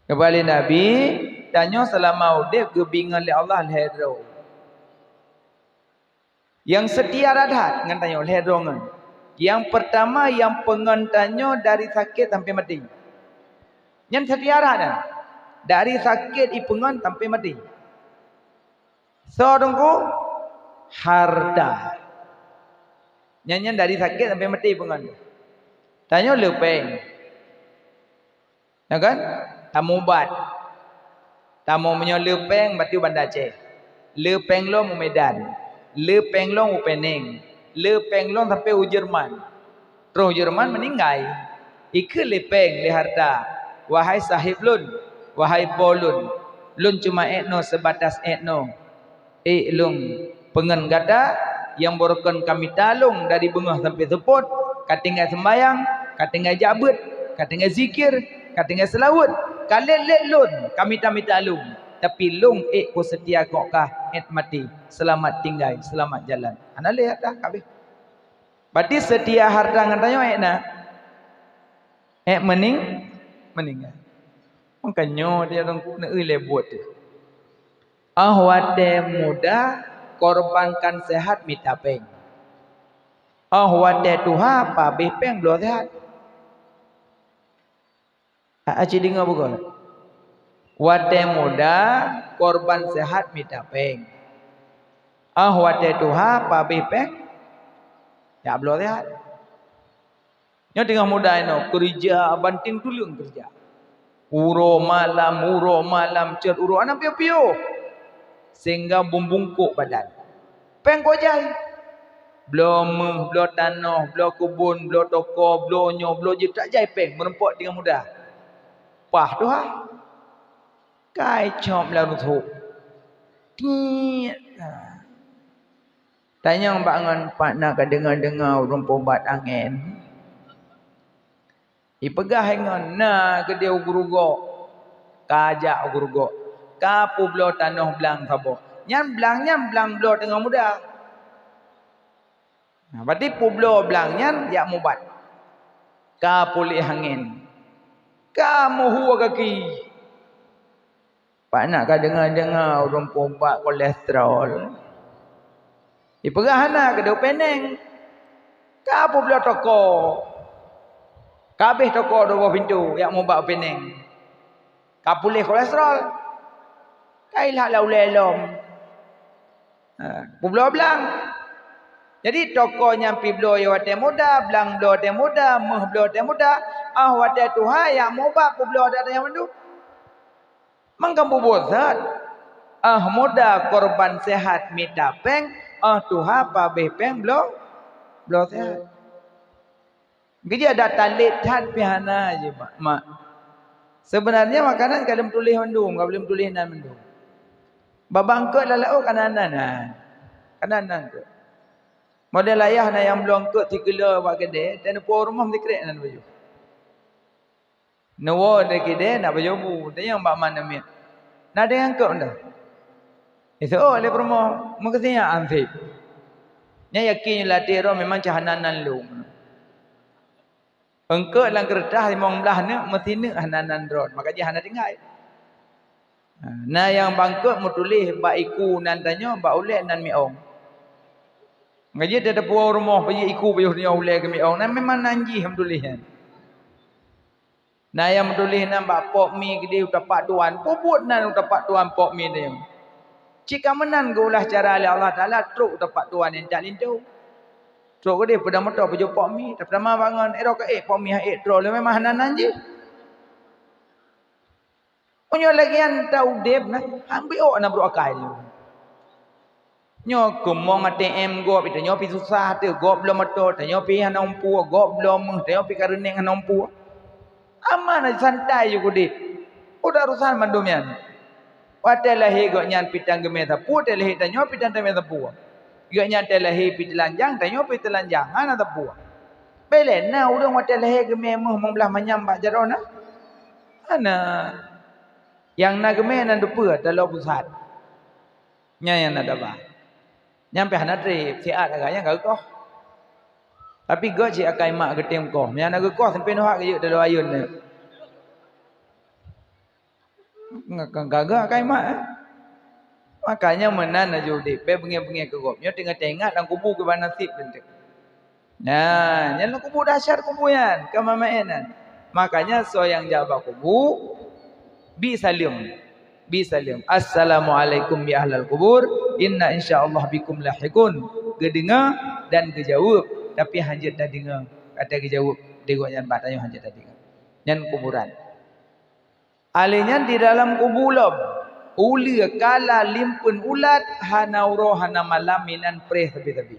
Kembali Nabi tanya selama udip gebingan oleh Allah lehero. Yang setia radat dengan tanya lehero ngan. Yang pertama yang pengen tanya dari sakit sampai mati. Yang setia radat dari sakit ipengan sampai mati. So tunggu harta. Nyanyian dari sakit sampai mati ipengan. Tanya lepeng. Ya kan? Tamu ubat. Tamu punya lepeng batu Banda Aceh. Lepeng lo mu Medan. Lepeng lo mu Penang. Lepeng lo sampai Jerman. Terus Jerman meninggal. Ike lepeng le harta. Wahai sahib lun, wahai polun. Lun cuma etno sebatas etno. Lung pengen gada yang borokon kami talung dari bengah sampai seput. Katinggal sembayang, katinggal jabut, katinggal zikir, katinggal selawat. Kalian lun kami tak talung. Tapi lung ko setia kok kah mati. Selamat tinggal, selamat jalan. Ana lihat dah kabeh. Berarti setia harta ngan tayo nak. Meninggal. Makanya dia orang nak lebut dia. Ahwate muda korbankan sehat minta peng. Ahwate tuha pa bepeng belum sehat. Aci dengar bukan? Wate muda korban sehat minta peng. Wate tuha pa bepeng ya belum sehat. Nya tengah muda ini kerja banting tulang kerja. Uro malam cer uro anak pio-pio. Sehingga bumbungkuk badan. Peng kojai. Belum tanah, belum kebun, belum toko, belum nyo, belum je tak jai peng merempok dengan mudah. Pah tu ha. Kai chom la ruthuk. Tiet. Tanya bangan pak nak dengar urang pobat angin. Ipegah hengon na ke dia ugurugo. Kajak ugurugo. Kapu blo tanah belang sabo. Nyam belang blo tengah muda. Nah, berarti publo belangnya ya mubat. Kapuli angin. Kamu huwa kaki. Pak nak ka dengar urang pompak kolesterol. Ipegah ke do peneng. Kapu blo toko. Kabeh toko do pintu ya mubat peneng. Kapuli kolesterol. Kailah laulelom. Publo belang. Jadi toko nyampi blo ya wate muda, belang blo te muda, meh blo te muda, wate tuha ya muba publo ada yang mandu. Mangkam bubozat. Muda korban sehat minta peng, tuha pa bepeng blo sehat. Jadi ada talit hat pihana je mak. Sebenarnya makanan kadang tulis mandum, enggak boleh tulis nan mandum. Babangkut lalau kananan. Kananan tu. Model ayah na yang belum ke 3 kilo buat kedai, dan puan rumah mesti kerek nan baju. Nawa de kedai nak baju bu, dia yang bak mana mit. Nak ada yang ke dah. Itu le rumah makasinya ansip. Nya yakin latih ro memang cahananan lu. Engke lang kertas 15 ne mesti ne hananan ron, maka dia hana tinggal. Nah yang bangkut mu tulis bak iku nan tanya bak ulek nan miong. Ngaji dia ada puau rumah pergi iku payuh dia ulai ke miong. Nah memang nanji alhamdulillah kan. Nah yang tulis nan bak pok mi ke dia utapak tuan, puput nan utapak tuan pok mi dia. Jika menan ke ulah cara Allah Taala truk utapak tuan yang tak lintu. Truk ke dia pada motor pergi pok mi, tak pertama bangun ke pok mi hak truk le memang hanan je. Onyo lagian tau deb nah, ambil ok nak berokai dia. Nyo kumong ATM go pi tanyo pi susah tu go belum motor tanyo pi hanom pu go belum tanyo pi kareneng hanom pu aman santai ju kudi udah urusan mandumian watelahi go nyan pitang geme tapu telahi tanyo pi tanyo tapu go nyan telahi pi telanjang tanyo pi telanjang ana tapu belen na udang watelahi geme meh belah manyam bak jarona ana yang na geme nan dupa dalau pusat nya yang ada ba nyampe hana trip siat agaknya enggak kau. Tapi gak cik akai mak getem kau. Yang nak kau sampai noh ke dalam ayun ni. Gagak kai mak. Makanya menan aja udik. Pe bengi-bengi ke gop. Nyo tengah tengah dalam kubur ke nasib bentuk. Nah, yang kubur dahsyat kuburan, kemamainan. Makanya so yang jawab kubur bi salim. Bi salim. Assalamualaikum ya ahlal kubur. Inna insyaallah bikum lahiqun. Gedengar dan kejawab. Tapi hanjat dah dengar. Kata kejawab. Tengok yang bat ayo hanjat dah dengar. Yang kuburan. Alinya di dalam kubulom. Uli kala limpun ulat hanauro hana malam minan preh tebi-tebi.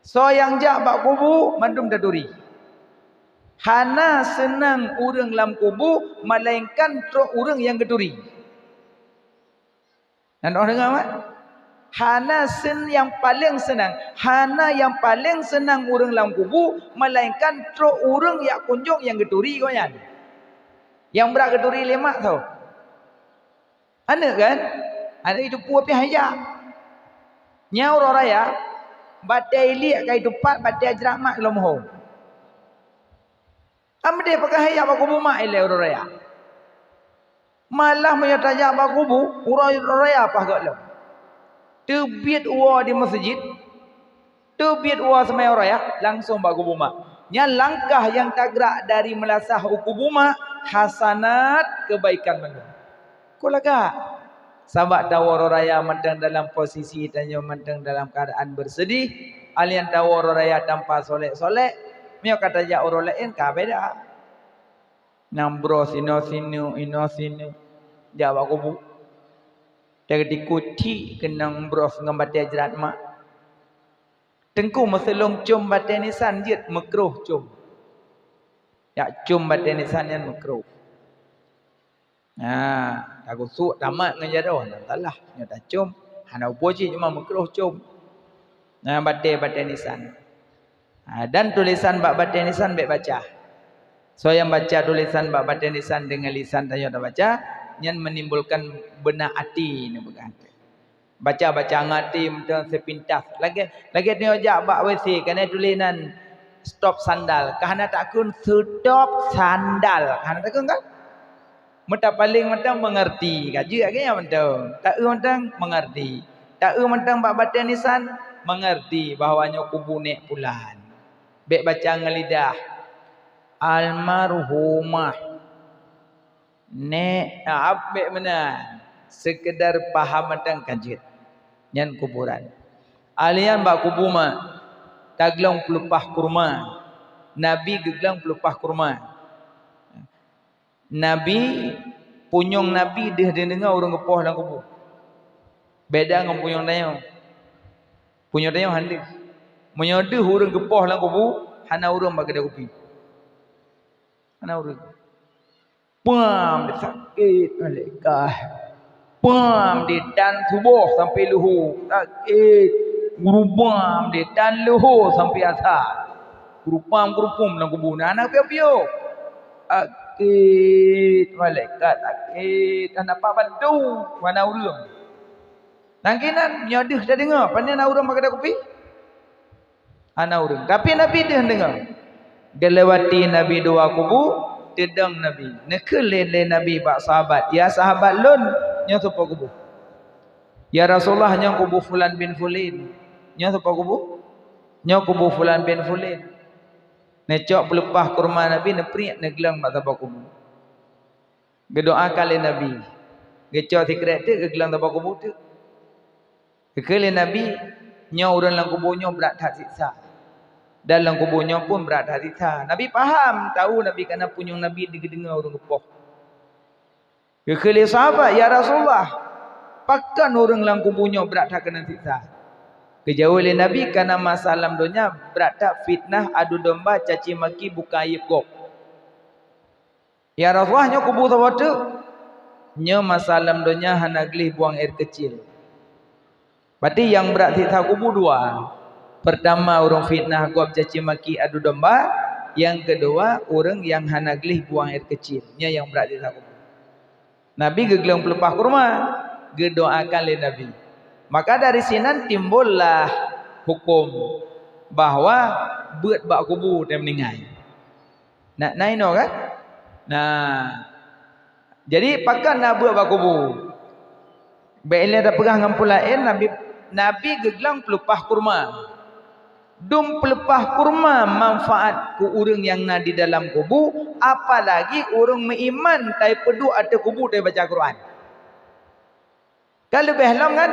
So yang jak bak kubu mandum daduri. Hana senang urang lam kubu melainkan truk urang yang geduri. Dan orang dengar mak? Hana yang paling senang. Hana yang paling senang urang lam kubu melainkan truk urang yang kunjung yang geduri koyan. Yang berat geduri lemak tau. Anak kan? Anak itu puas pi hayak. Nyau raya batai liak kai tupat batai ajrak mak lo moho. Amde pakai hayak baku bumak ile raya. Malah meya tajak baku bu raya apa gak lo. Tebiat uwa di masjid. Tebiat uwa semai raya langsung baku bumak. Nya langkah yang tagrak dari melasah ukubumak hasanat kebaikan manusia. Kulaga sabak tawar raya mentang dalam posisi tanya mentang dalam keadaan bersedih alian tawar raya tanpa solek-solek mio kata ja orang lain ka beda nambro sino jawab kubu jadi kuti kenang bros ngambate jerat mak tengku meselong cum bate nisan jiet makruh cum ya cum bate nisan yang makruh. Nah, aku suat tamat dengan jadah nak talah nya dah cum hana upoji cuma makruh cum. Nah, batai nisan. Dan tulisan bab batai nisan baik baca. So yang baca tulisan bab batai nisan dengan lisan tanya dah baca, nyan menimbulkan benak hati ni berkata. Baca ngati mentang sepintas. Lagi ni ojak bab WC kena tulisan stop sandal. Kahana takun stop sandal. Kahana takun kan? Mata paling mentang mengerti. Kaji agaknya mentang. Tak mentang mengerti. Tak mentang bak batai nisan mengerti bahawanya kubu nek pulan. Bek baca ngelidah. Almarhumah. Nek bek mana? Sekedar paham mentang kajit. Nyan kuburan. Alian bak kubu mah. Taglong pelupah kurma. Nabi geglang pelupah kurma. Nabi punyong Nabi dia dengar orang gepoh dalam kubur. Beda dengan punyong dayang. Punyong dayang handis. Menyodeh orang gepoh dalam kubur, hana orang bagi dia kopi. Hana orang. Pam dia sakit malaikat. Pam dia dan subuh sampai luhur. Sakit. Gurubam dia dan luhur sampai asar. Gurupum dalam kubur. Anak piu-piu. Sakit malaikat sakit dan apa bantu mana urang nangkinan nyodeh dah dengar pandai nak urang pakai kopi ana urang tapi nabi dah dengar gelewati nabi dua kubu tedang nabi nekele nabi bak sahabat ya sahabat lun nya supa kubu ya rasulullah nya kubu fulan bin fulin nya supa kubu nya kubu fulan bin fulin. Necok pelepah kurma Nabi neprik neglang mak tabak kubu. Berdoa kali Nabi. Gecok sikret tu geglang tabak kubu tu. Kekali Nabi nya urang lang kubunya berat tak siksa. Dalam kubunya pun berat tak siksa. Nabi faham, tahu Nabi kena punyung Nabi dengar urang gepoh. Kekali sahabat ya Rasulullah. Pakan urang lang kubunya berat tak kena siksa. Kejauh oleh Nabi karena masalah dunia berat tak fitnah adu domba caci maki buka aib gop. Ya Rasulullah nya kubu tu nya masalah dunia hana gelih buang air kecil. Berarti yang berat siksa kubu dua. Pertama orang fitnah gop caci maki adu domba, yang kedua orang yang hana gelih buang air kecil. Nya yang berat siksa kubu. Nabi geglang pelepah kurma, gedoakan oleh Nabi. Maka dari sini timbullah hukum bahawa buat bak kubu dan meninggal. Nak naik no kan? Nah, Jadi pakan nak buat bakubur. Bila ada perang dengan pulain, Nabi geglang pelepah kurma. Dum pelepah kurma manfaat ku orang yang na di dalam kubur, apalagi orang meiman tai pedu ada kubur tai baca Quran. Kalau lebih long kan,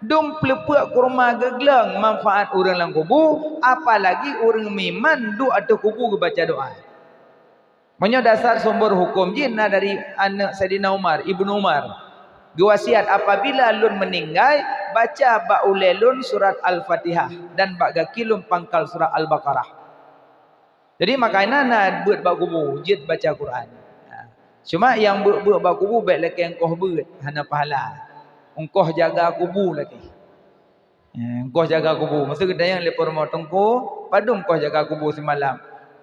dum pelepah kurma geglang manfaat orang dalam kubur, apalagi orang meiman du ada kubur baca doa. Maknanya dasar sumber hukum jinnah dari anak Saidina Umar, Ibnu Umar. Gewasiat apabila lun meninggal, baca ba'ulelun surat Al-Fatihah dan ba'gakilun pangkal surat Al-Baqarah. Jadi makanya nak buat bak kubur, jid baca Quran. Cuma yang buat bak kubur baik lagi engkau buat hana pahala. Engkau jaga kubur lagi. Engkau jaga kubur. Masa kita yang lepas rumah tengku, padu engkau jaga kubur semalam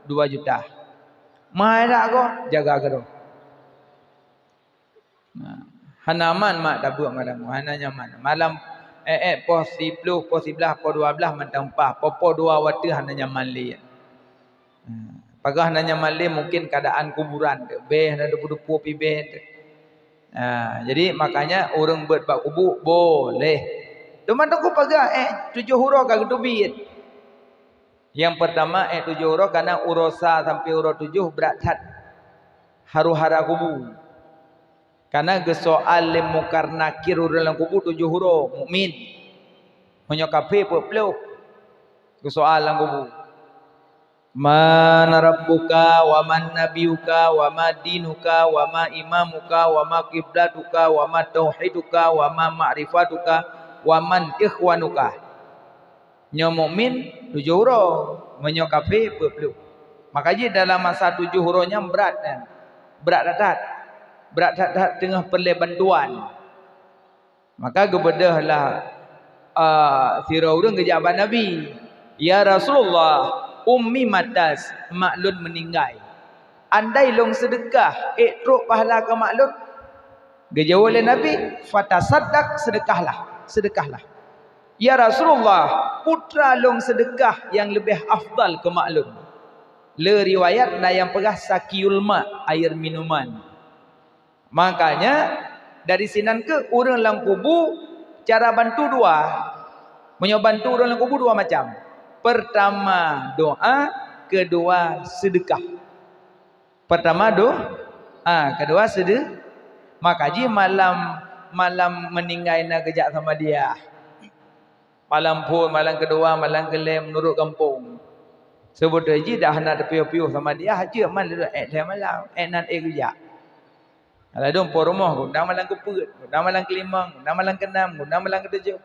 2 juta. Mahal tak kau? Jaga kau. Hanaman mak tak buat malam. Hana nyaman. Malam pos 10, pos 11, pos 12 mantang pah. Pos 2 waktu hana nyaman li. Pagah hana nyaman li mungkin keadaan kuburan tu. Beh ada depu-depu pi beh tu. Jadi makanya orang buat bak kubur boleh. Cuma tu ku pagah 7 huruf kagak tubit. Yang pertama 7 huruf karena urosa sampai huruf 7 berat hat. Haru-hara kubur. Karena gesoal lemukar nakir dalam kubur 7 huruf mukmin. Hanya kafir peluk. Gesoal dalam kubur. Man rabbuka wa man nabiyuka wa ma dinuka wa ma imamuka wa ma qiblatuka wa ma tauhiduka wa ma ma'rifatuka wa man ikhwanuka. Nya mukmin 7 huruf, menyo kafir peluk. Makanya dalam masa 7 hurufnya berat kan. Berat datat. Berat tak tengah perlu bantuan. Maka gebedahlah sirah orang kejabat Nabi. Ya Rasulullah, ummi matas, maklun meninggal. Andai long sedekah, truk pahala ke maklun. Gejawab oleh Nabi, fatasaddaq, sedekahlah. Ya Rasulullah, putra long sedekah yang lebih afdal ke maklun. Le riwayat na yang pegah sakiul ma, air minuman. Makanya dari sinan ke orang dalam kubur cara bantu 2. Bantu orang dalam kubur 2 macam. Pertama doa, kedua sedekah. Pertama doa, kedua sedekah. Makanya malam meninggal nak kejak sama dia. Malam pun, malam kedua, malam kelem menurut kampung. Sebut aja dah nak terpiuh-piuh sama dia, aja man dia malam, nan kejak. Kalau dong por rumah, gundang malang keput, gundang malang kelimang, gundang malang keenam, gundang malang ketujuh.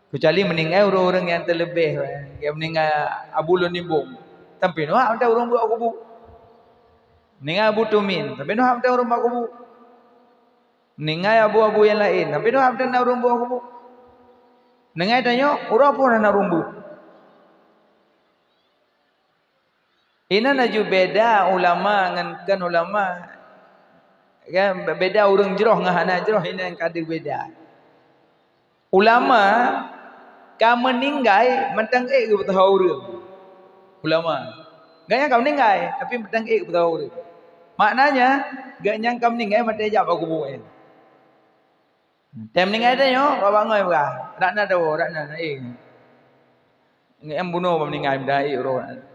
Kecuali meninggal orang-orang yang terlebih, yang meninggal Abu Lunimbung. Tapi nuhak ada orang buat kubur. Meninggal Abu Tumin, tapi nuhak ada orang buat kubur. Meninggal abu-abu yang lain, tapi nuhak ada orang buat kubur. Meninggal tanya, orang pun nak rumbu. Ini naju beda ulama dengan ulama. Kan beda orang jeroh dengan anak jeroh ini yang kada beda. Ulama kau meninggal mentang ke betul orang. Ulama gaknya kau meninggal tapi mentang ke betul orang. Maknanya gaknya kau meninggal mati ajak aku buat. Time meninggal dah yo bawa ngai berah. Rak nak tahu, rak nak em bunuh meninggal dah orang.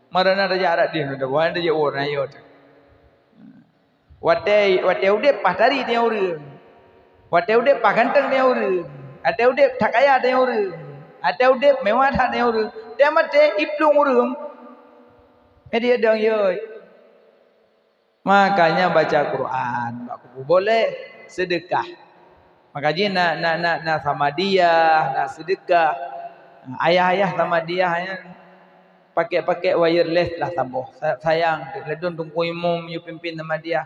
Marana raja rak dia dah buat dia orang yo. Wate ude patari dia orang. Wate ude paganteng dia orang. Ate ude tak kaya dia orang. Ate ude mewah tak dia orang. Dia mate iplung orang. Dia dong yo. Makanya baca Quran, boleh sedekah. Makanya nak sama dia, nak sedekah. Ayah-ayah sama dia hanya pakai wireless lah saboh. Sayang, ledon tungku imam you pimpin sama dia.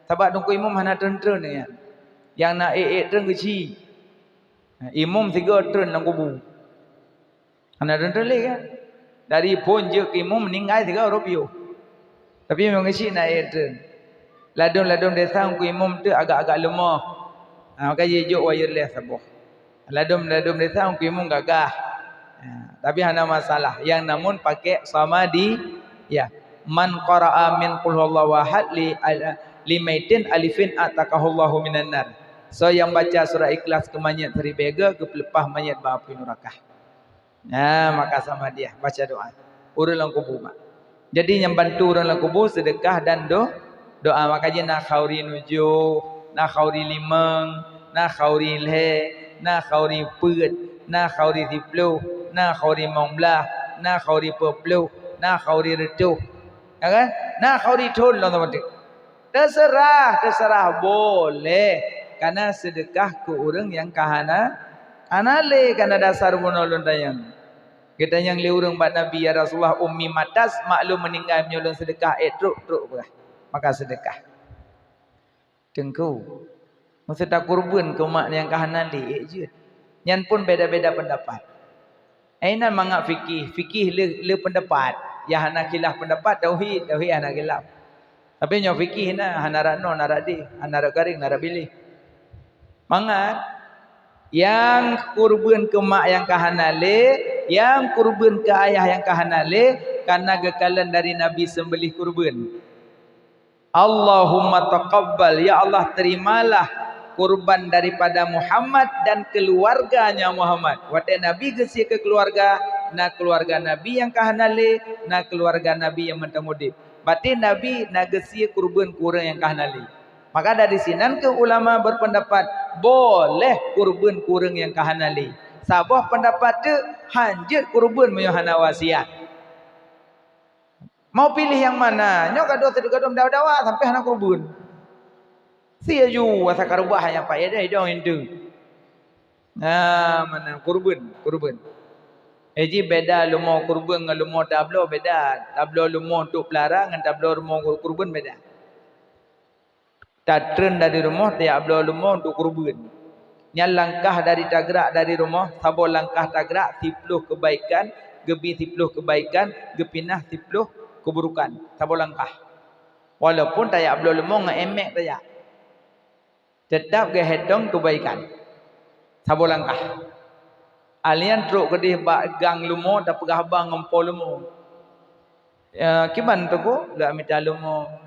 Sebab tungku imam hana turun-turun ya. Yang nak turun kecil. Imam 3 turun dalam kubur. Hana turun-turun lagi kan. Dari pun je ke imam meninggal 3 rupiah. Tapi memang kecil nak turun. Ladon-ladon desa tungku imam tu agak-agak lemah. Maka dia juk wireless saboh. Ladon desa tungku imam gagah. Tapi hana masalah. Yang namun pakai sama di ya. Man qara'a min qul huwallahu ahad limaitin alifin atakahullahu minan nar. So yang baca surah Ikhlas ke mayat hari bega ke pelepah mayat baapi neraka. Nah, maka sama dia baca doa. Urang lang kubur mak. Jadi yang bantu orang lang kubur sedekah dan doa. Makanya nak khauri nujuh, nak khauri limang, nak khauri le, nak khauri put, nak khauri dipluh, nak khauri mongbelah, nak khauri perpluh, nak khauri retuh. Ya kan? Nak khauri thun lah teman-teman. Terserah boleh. Karena sedekah ke orang yang kahana anale karena dasar menolong dayang. Kita yang le urang bat Nabi ya Rasulullah ummi matas maklum meninggal menyolong sedekah truk berah. Maka sedekah. Tengku. Maksud tak kurban ke mak yang kahana le je. Nyan pun beda-beda pendapat. Ainan mangak fikih le pendapat. Ya hana khilaf pendapat tauhid hana khilaf. Tapi nyo fikih na hana rano naradi, hana garing narabili. Mangat yang kurban ke mak yang kahanale, yang kurban ke ayah yang kahanale, karena gekalan dari Nabi sembelih kurban. Allahumma taqabbal, ya Allah terimalah kurban daripada Muhammad dan keluarganya Muhammad. Wate Nabi gesi ke keluarga, na keluarga Nabi yang kahanale, na keluarga Nabi yang mentamudib. Berarti Nabi na gesi kurban kurang yang kahanale. Maka dari sinan ke ulama berpendapat boleh kurban kurang yang kahanali. Sabah pendapat tu hanjir kurban menyuhana wasiat. Mau pilih yang mana? Nyok gaduh sedekah dawa-dawa sampai hana kurban. Sia ju asa karubah yang payah dah hidung hindu. Nah, mana kurban. Eji beda lumo kurban dengan lumo tablo beda. Tablo lumo untuk pelarang dengan tablo lumo kurban beda. Datren dari rumah dia ablo lumah untuk kurban. Nya langkah dari tagrak dari rumah, sabo langkah tagrak 10 kebaikan, gebi 10 kebaikan, gepinah 10 keburukan. Sabo langkah. Walaupun dia ablo lumah ngeemek dia. Tetap ke hedong kebaikan. Sabo langkah. Alian truk kedih bak gang lumah dak pegah bang ngempol lumah. Kiman tu ko? Gak minta lumah.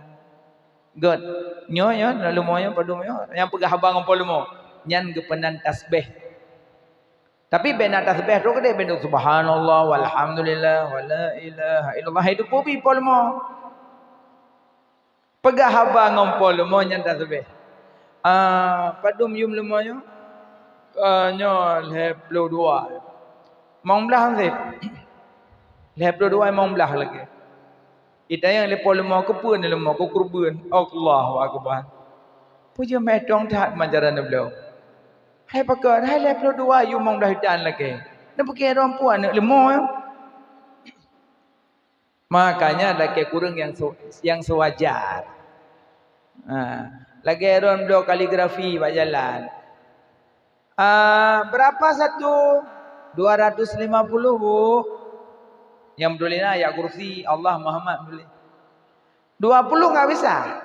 God nyo lalu moyo padu moyo yang pegah abang ngempol mo nyan gepenan tasbih. Tapi bena tasbih tu kede bena subhanallah walhamdulillah wala ilaha illallah itu pubi pol mo. Pegah abang ngempol mo nyan tasbih. Padum yum le moyo nyo le 22. Mong belah sip. Le 22 mong belah lagi. Ita yang lepo lemah ke pun lemah ke kurban. Allahu akbar. Puja metong tat manjaran beliau. Hai pakat, hai lepo dua you mong dah hitan lagi. Nak pakai perempuan nak lemah. Makanya lagi kurang yang sewajar. Lagi orang beliau kaligrafi pak jalan. Berapa satu? 250 bu. Yang bedulina ayat kursi Allah Muhammad boleh. 20 enggak bisa.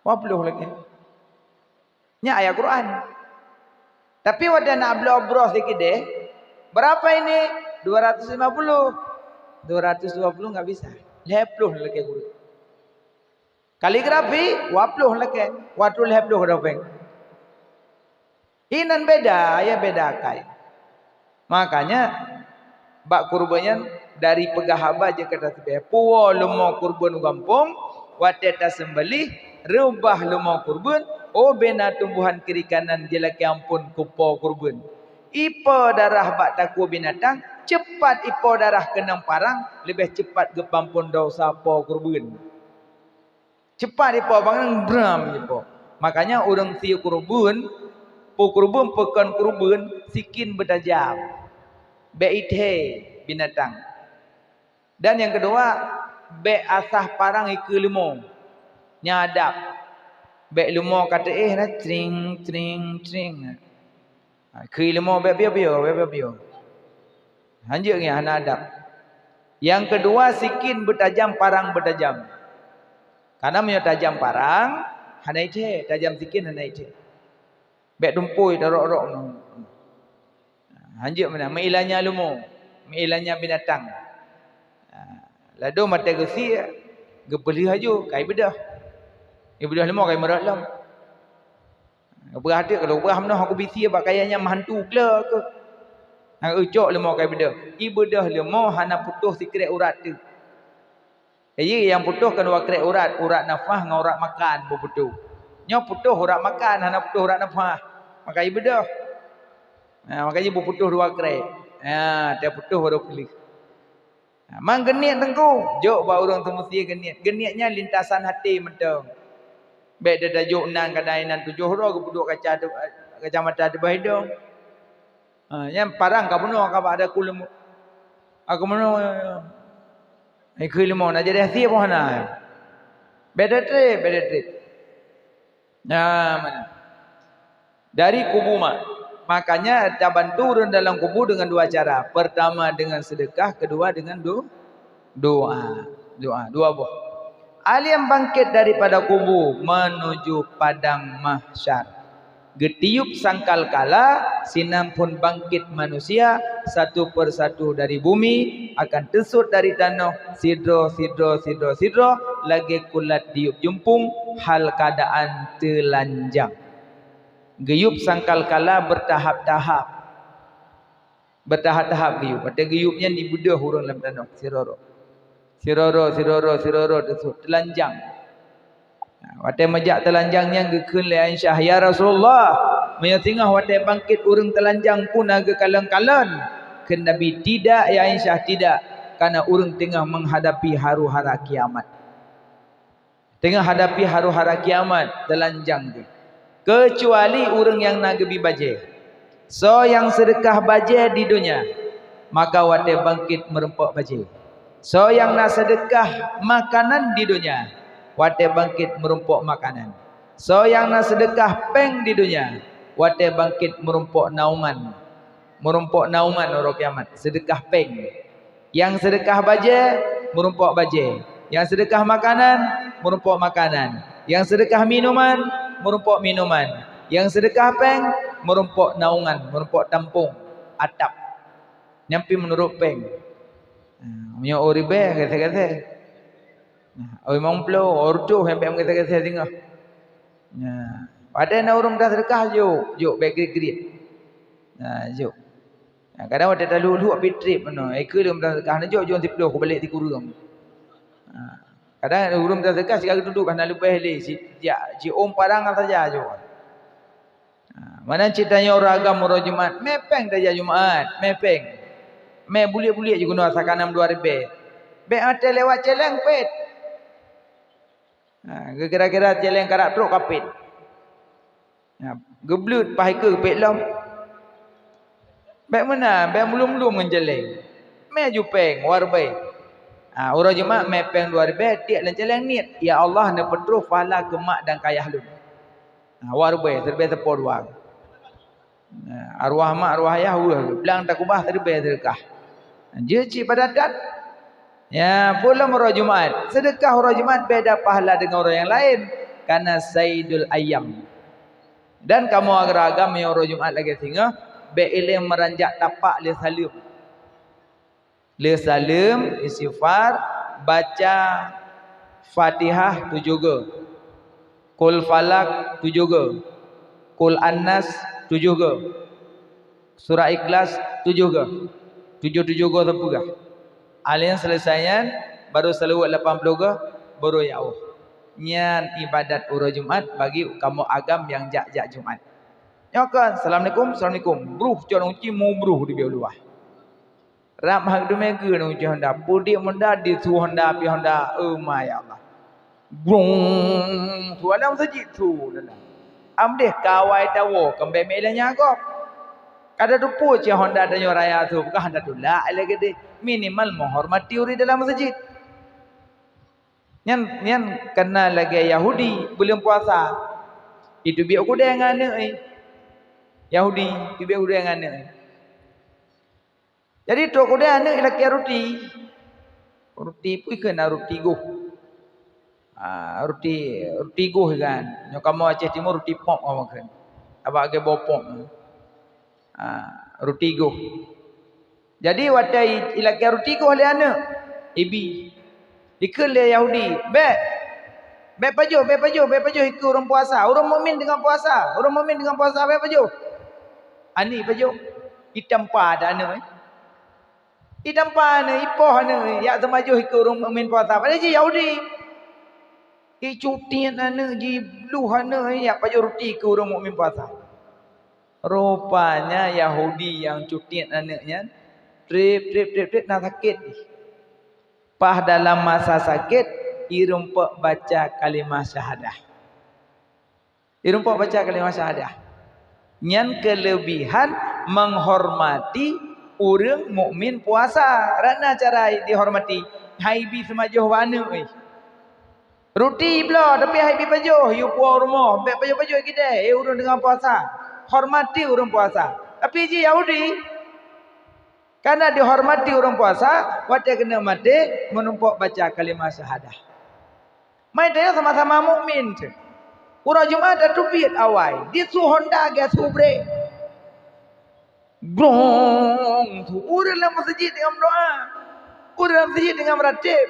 20 lagi. Nya ayat Quran. Tapi wadah nak belo-bro sikit deh. Berapa ini? 250. 220 enggak bisa. 50 lagi guru. Kaligrafi 20 lagi. Waktu 50 dopeng. Inan beda, ya beda kai. Makanya bak kurbannya dari pegahaba je kata sebab puwa lumo kurban gampung wateta sembelih rubah lumo kurban bena tumbuhan kiri kanan jelaki ampun kupo kurban ipo darah bak taku binatang cepat ipo darah kenang parang lebih cepat gepampun dosa po kurban cepat ipo bangang bram ipo. Makanya orang tiu kurban pekan kurban sikin bertajam beithe binatang. Dan yang kedua, be asah parang iku lemo. Nyadap. Be lemo kata na tring. Ke lemo be bio. Hanjur ni hana adab. Yang kedua, sikin bertajam parang bertajam. Karena punya tajam parang hana ithe, tajam sikin hana ithe. Be dumpui darok-rok. Hanjur mana meilanya lumo, meilanya binatang. Lado mata gesi gebeli haju kai bedah. Ibu dah lama kai merat lam. Berah dia kalau berah mana aku bisi abak kayanya mahantu gela ke. Hang ucok lama kai benda. Ibu dah lama hana putus sikret urat tu. Yang putus kan dua krek urat, urat nafas dengan urat makan berputus. Nya putus urat makan, hana putus urat nafas. Maka ibu dah. Makanya berputus dua krek. Dia putus baru pilih. Mang geniat tengku. Jok ba orang tu mesti geniat. Geniatnya lintasan hati mentang. Baik dia dah jok nan kadai nan 7 roh duduk kaca mata di bahidong. Yang parang ka bunuh ka ada kulum. Aku bunuh. Ikut limau nak jadi hati apa nak? Beda trip. Mana? Dari kubu makanya caban turun dalam kubu dengan dua cara. Pertama dengan sedekah, kedua dengan doa. Dua buah. Ali yang bangkit daripada kubu menuju padang mahsyar. Getiup sangkal kala, sinam pun bangkit manusia, satu persatu dari bumi, akan tesut dari tanah, sidro, lagi kulat diup jumpung, hal keadaan telanjang. Geyup sangkal kala bertahap-tahap. Bertahap-tahap geyup. Pada geyupnya dibudah hurung dalam tanah, siroro, tesut, telanjang. Watai majak telanjangnya gekun le Aisyah, ya Rasulullah, maya tengah watai bangkit urang telanjang pun agak kalan-kalan. Ken Nabi tidak, ya Aisyah, tidak, karena urang tengah menghadapi haru-hara kiamat. Tengah hadapi haru-hara kiamat telanjang tu. Kecuali urang yang nak gebi baje. So yang sedekah baje di dunia, maka watai bangkit merempak baje. So yang nak sedekah makanan di dunia, watai bangkit merumpuk makanan. So yang nak sedekah peng di dunia, watai bangkit merumpuk naungan. Merumpuk naungan orang kiamat. Sedekah peng. Yang sedekah baje, merumpuk baje. Yang sedekah makanan, merumpuk makanan. Yang sedekah minuman, merumpuk minuman. Yang sedekah peng, merumpuk naungan. Merumpuk tampung, atap. Nyampi menurut peng. Punya oribe kata-kata. Oi mongplo ordo sampai kata-kata tengah. Pada nak urang dah sedekah juk baik grit. Juk. Kadang ada lalu api trip mana. Ke dia dah sedekah nak juk tiplo aku balik ti kurang. Kadang urang dah sedekah sikit duduk kan lalu pahli si om parang saja juk. Mana ceritanya orang agama orang Jumaat, mepeng dah Jumaat, mepeng. Me bulik-bulik je guna sakanam 2000. Be ate lewat celeng pet. Kira-kira celeng karak truk kapit. Geblut pahai ke pet lam. Baik mana? Baik mulum-mulum menjeleng. Me jupeng warbai. Orang Jumaat mepeng 2000 tiak dan celeng niat. Ya Allah na petru fala kemak dan kayah lun. Warbai terbe tepor wang. Arwah mak arwah ayah bilang tak kubah terbe sedekah. Jeci pada dat. Ya, pula orang Jumaat. Sedekah orang Jumaat beda pahala dengan orang yang lain. Karena Sayyidul Ayyam. Dan kamu agak-agam yang orang Jumaat lagi singa. Be'ilim meranjak tapak le salim. Le salim, istighfar. Baca Fatihah tu juga. Kul Falak tu juga. Kul An-Nas tu juga. Surah Ikhlas tu juga. 7 juga terpegah. Alien selesaian baru selalu 80 ke baru ya Allah. Nyan ibadat urus Jumat bagi kamu agam yang jak-jak Jumat. Ya kan, Assalamualaikum. Bruh jangan uci mu bruh di biar luah. Rap hak du mega nu uci Honda, pudik Honda di tu Honda pi Honda. Oh my Allah. Brung tu alam sajid tu dalam. Amdeh kawai tawo kembe melanya kok. Kada dupu je Honda dan raya tu bukan Honda tu lah lagi deh minimal menghormati uri dalam masjid. Nyan kena lagi Yahudi belum puasa. Itu biar aku dah ngane Yahudi itu biar aku dah ngane. Jadi tu aku dah ngane lagi roti. Roti pun kena roti go. Roti go kan. Nyo kamu Aceh Timur roti pop kamu kan. Abak ke bopom. Roti go. Jadi watai ilaki roti go oleh anak ibi. Ikut le Yahudi. Baik. Baik baju ikut orang puasa. Orang mukmin dengan puasa. Orang mukmin dengan puasa baik baju. Ani baju. Hitam pada ana. Hitam pada ipoh ana. Ya semaju ikut orang mukmin puasa. Pada je Yahudi. Cuti ana ji blue ana ya baju roti ke orang mukmin puasa. Rupanya Yahudi yang cuti anaknya trip nak sakit. Pas dalam masa sakit irumpak baca kalimah syahadah. Irumpak baca kalimah syahadah. Nyan kelebihan menghormati orang mukmin puasa. Rana cara dihormati. Haibi semajuh wana roti pula tapi haibi pajuh. You puas rumah. Baik pajuh kita. Urang dengan puasa. Hormati orang puasa. Tapi je Yahudi. Karena dihormati orang puasa. Wajah kena mati. Menumpak baca kalimah syahadah. Main tanya sama-sama mukmin. Orang Jumaat ada tupit awal. Dia su Honda dia su break. Brong. Urang dalam masjid dengan doa. Urang dalam masjid dengan meratib.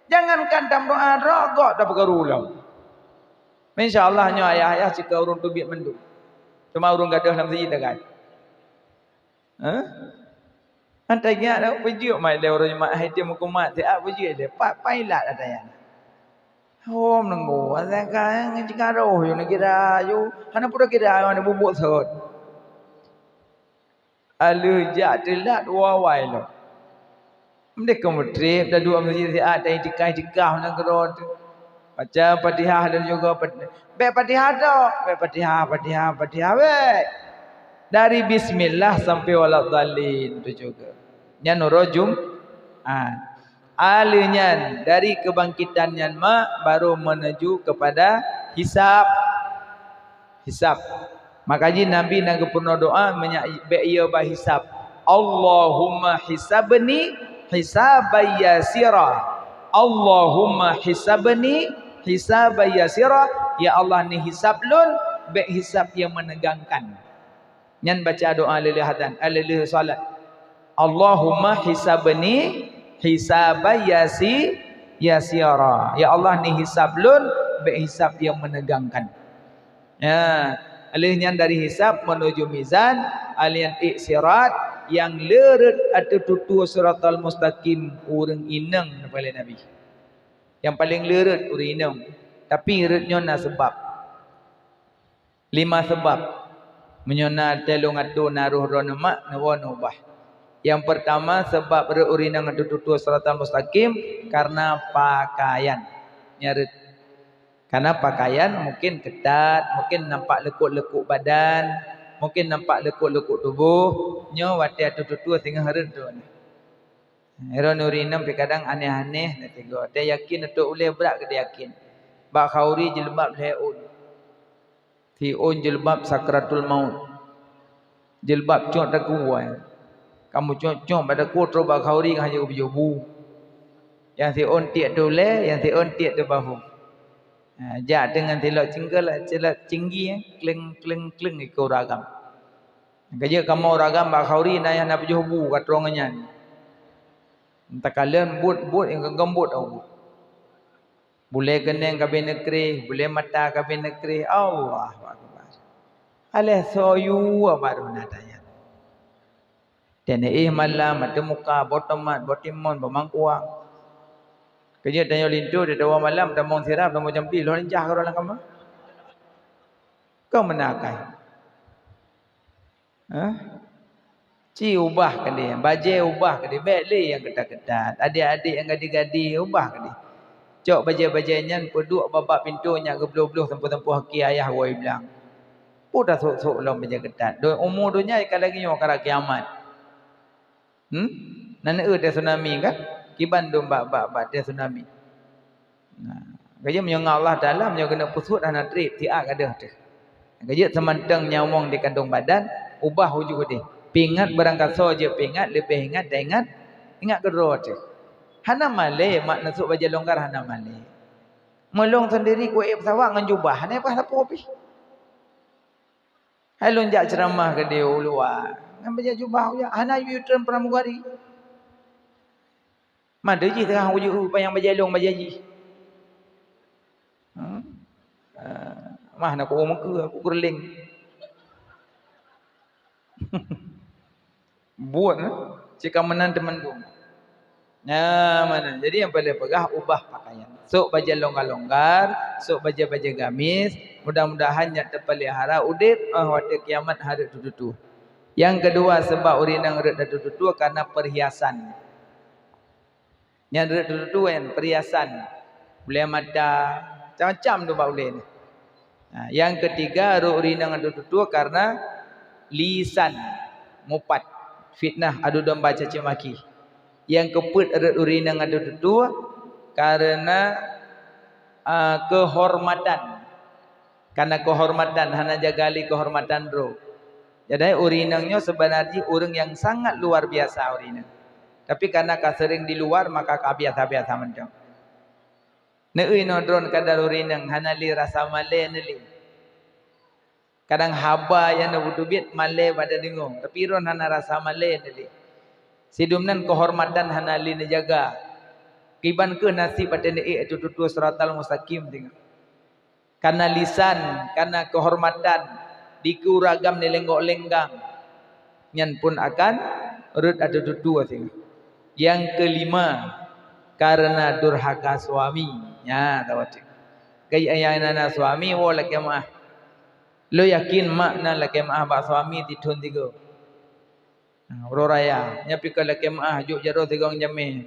Jangankan dalam doa ragak dah bergarulang. InsyaAllah hanya ayah-ayah jika urang tubik mendung. Cuma urang gadah dalam masjid dah kan. Antainya ada pujuk mai le orang Jumaat hai dia mukumat dia pujuk dia. Pailat adanya. Hom nunggu azan jika roh yo kira yo hana pura kira mana bubuk sot. Alu jak telat wawai lo. Mereka mutrip dah dua masjid dia ada itikah nak gerot. Baca Fatihah dan juga baik Fatihah dah. Baik Fatihah baik. Dari bismillah sampai waladhdallin itu juga. Nya nurujum alinya dari kebangkitannya baru menuju kepada hisab. Makanya Nabi nak pernah doa ia bahisab. Allahumma hisabni hisaban yasira. Allahumma hisabni hisaban yasira. Ya Allah ni hisab lun be hisab yang menegangkan. Nyan baca doa lilihatan alilih salat. Allahumma hisabni hisaban yasira. Ya Allah ni hisab lun be hisab yang menegangkan. Ya, alihnya dari hisab menuju mizan, alian iksirat yang leret atau tutu siratal mustaqim urang inang daripada Nabi. Yang paling leret urang inang. Tapi retnya na sebab. 5 sebab. Menyona telung atu naruh ronamak nawa ubah. Yang pertama sebab urinang atau tutu siratal mustaqim karena pakaian. Nyaret. Karena pakaian mungkin ketat, mungkin nampak lekuk-lekuk badan, mungkin nampak lekuk-lekuk tubuh, nyo wate atu-atu tengah heren tu. Heron urinam kadang aneh-aneh nak tengok. Dia yakin untuk uleh berat ke dia yakin. Bak khauri jilbab leun. Tiun jilbab sakratul maut. Jilbab cok tak kuat. Kamu cok pada kutro bak khauri hanya ubu. Yang tiun tiak tu le, yang tiun tiak tu bahu. Jak dengan tilak cinggal celat cinggi kleng ikut ragam. Kerja kamu ragam bak khauri na yang nak jubu kat rongannya. Entah kalian but yang gembut au. Boleh keneng kabin negeri, boleh mata kabin negeri. Allah akbar. Aleh soyu baru natanya. Dan malam mata muka botomat botimon pemangkuang. Kerja tanya lintu dia tahu malam dah mau sirap dah mau jampi lo lincah kau dalam kamar. Kau menakai. Ci ubah ke dia, baju ubah ke dia, beli yang ketat-ketat. Adik-adik yang gadi-gadi ubah ke dia. Cok baju-bajunya peduk babak pintunya ke beluh-beluh tempuh-tempuh haki ayah woi bilang. Pun dah sok-sok lo baju ketat. Umur dunia ikan lagi nyawa karak kiamat. Nana dia tsunami kan? Kiban dom bak dia tsunami. Nah, kerja menyangka Allah Taala menyo kena pusut dan trip tiak ada tu. Kerja semantang nyawong di kandung badan ubah wujud dia. Pingat berangkat saja pingat lebih ingat dah ingat gerot tu. Hana male mak nasuk baju longgar hana male. Melong sendiri kuih pesawat dengan jubah ni apa pi. Hai lonjak ceramah ke dia luar. Ngan baju jubah ya hana U-turn pramugari. Mada ji tengah wujud yang berjalung berjanji. Mah nak ku muka aku kerling. Buat jika menan teman tu. Nah, mana? Jadi yang boleh pegah ubah pakaian. Sok baju longgar-longgar, sok baju-baju gamis, mudah-mudahan nya terpelihara udip waktu kiamat hari tu. Yang kedua sebab urinang rek tu karena perhiasan. Yang rek tu kan perhiasan. Boleh mata macam-macam tu bak boleh. Nah, yang ketiga urinang tu karena lisan mupat fitnah adu domba caci maki. Yang keput urinang tu karena kehormatan. Karena kehormatan hana jagali kehormatan ro. Jadi urinangnya sebenarnya orang yang sangat luar biasa urinang. Tapi karena sering di luar maka biasa-biasa macam. Neui nodron kadar urinang hanali rasa male neli. Kadang haba yang nak butubit male pada dengung. Tapi ron hana rasa male neli. Sidumnan kehormatan hanali nejaga. Kiban ke nasi pada ne'i itu tutu suratal mustaqim tengok. Karena lisan, karena kehormatan dikuragam ni lenggok-lenggang. Nyan pun akan urut ada tutu tengok. Yang kelima karena durhaka suami. Ya tahu tu. Gaya yang nana suami wo laki maah. Lo yakin makna laki maah bak suami ditun tiga. Uro raya, nya pikir laki maah juk jaro tiga jamin.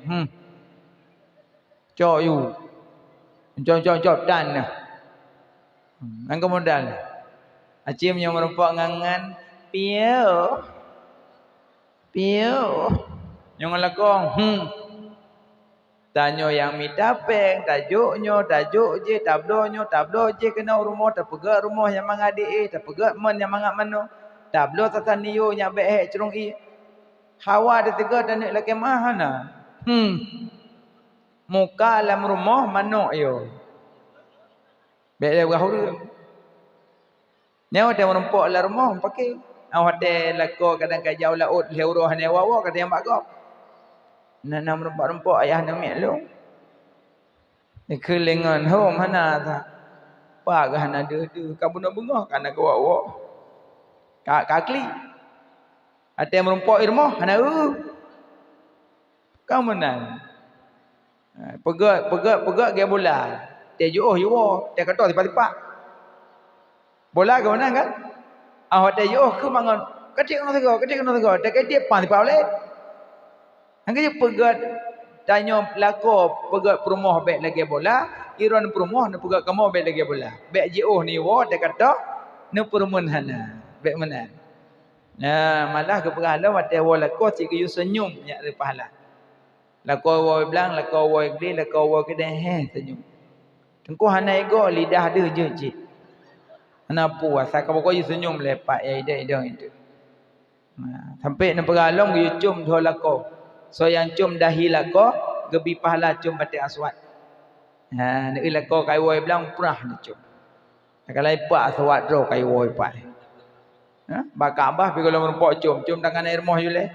Cok you. Cok dan. Nang modal. Acim yang merempak ngangan piu. Yang lakong tanyo yang midapeng tajuk je tablo je kena rumah terpegak rumah yang mangadi terpegak men yang mangak mano tablo tataniyo nya be cerung i hawa de tiga dan laki mahana muka dalam rumah mano yo be le gahur nyawa de merempok dalam rumah pakai awak de lako kadang kajau laut leuroh ne wawa kata yang bagok nana merempok ayah nama lu ni kelengan hom hana ta pa ga hana de kamu nak bengah kana ke wawa kakli ate merempok irmoh hana kamu nan pegat ge bola te juoh yuwo te kato tipa-tipa bola ke mana kan awak te juoh ke mangon ketik no tego te kedip pan tipa boleh angge pegat tanyo lako pegat perumah bek lagi bola iron perumah ne pegat kamu bek lagi bola bek juoh ni wo te kato ne perumun hana bek mana nah malah ke pahala wate wo lako si ke senyum nya re pahala lako wo blang lako wo gli lako wo ke deh senyum tengku hana ego lidah de je cik hana puas ka pokok senyum lepak ya ide itu sampai ne peralong yu cum do lako so yang cum dahi lako gebi pahala cum batik aswat ne lako kai wo blang prah ne cum kalau ipak aswat ro kai wo ipak Bakabah pi kalau merempok cum tangan air moh yule.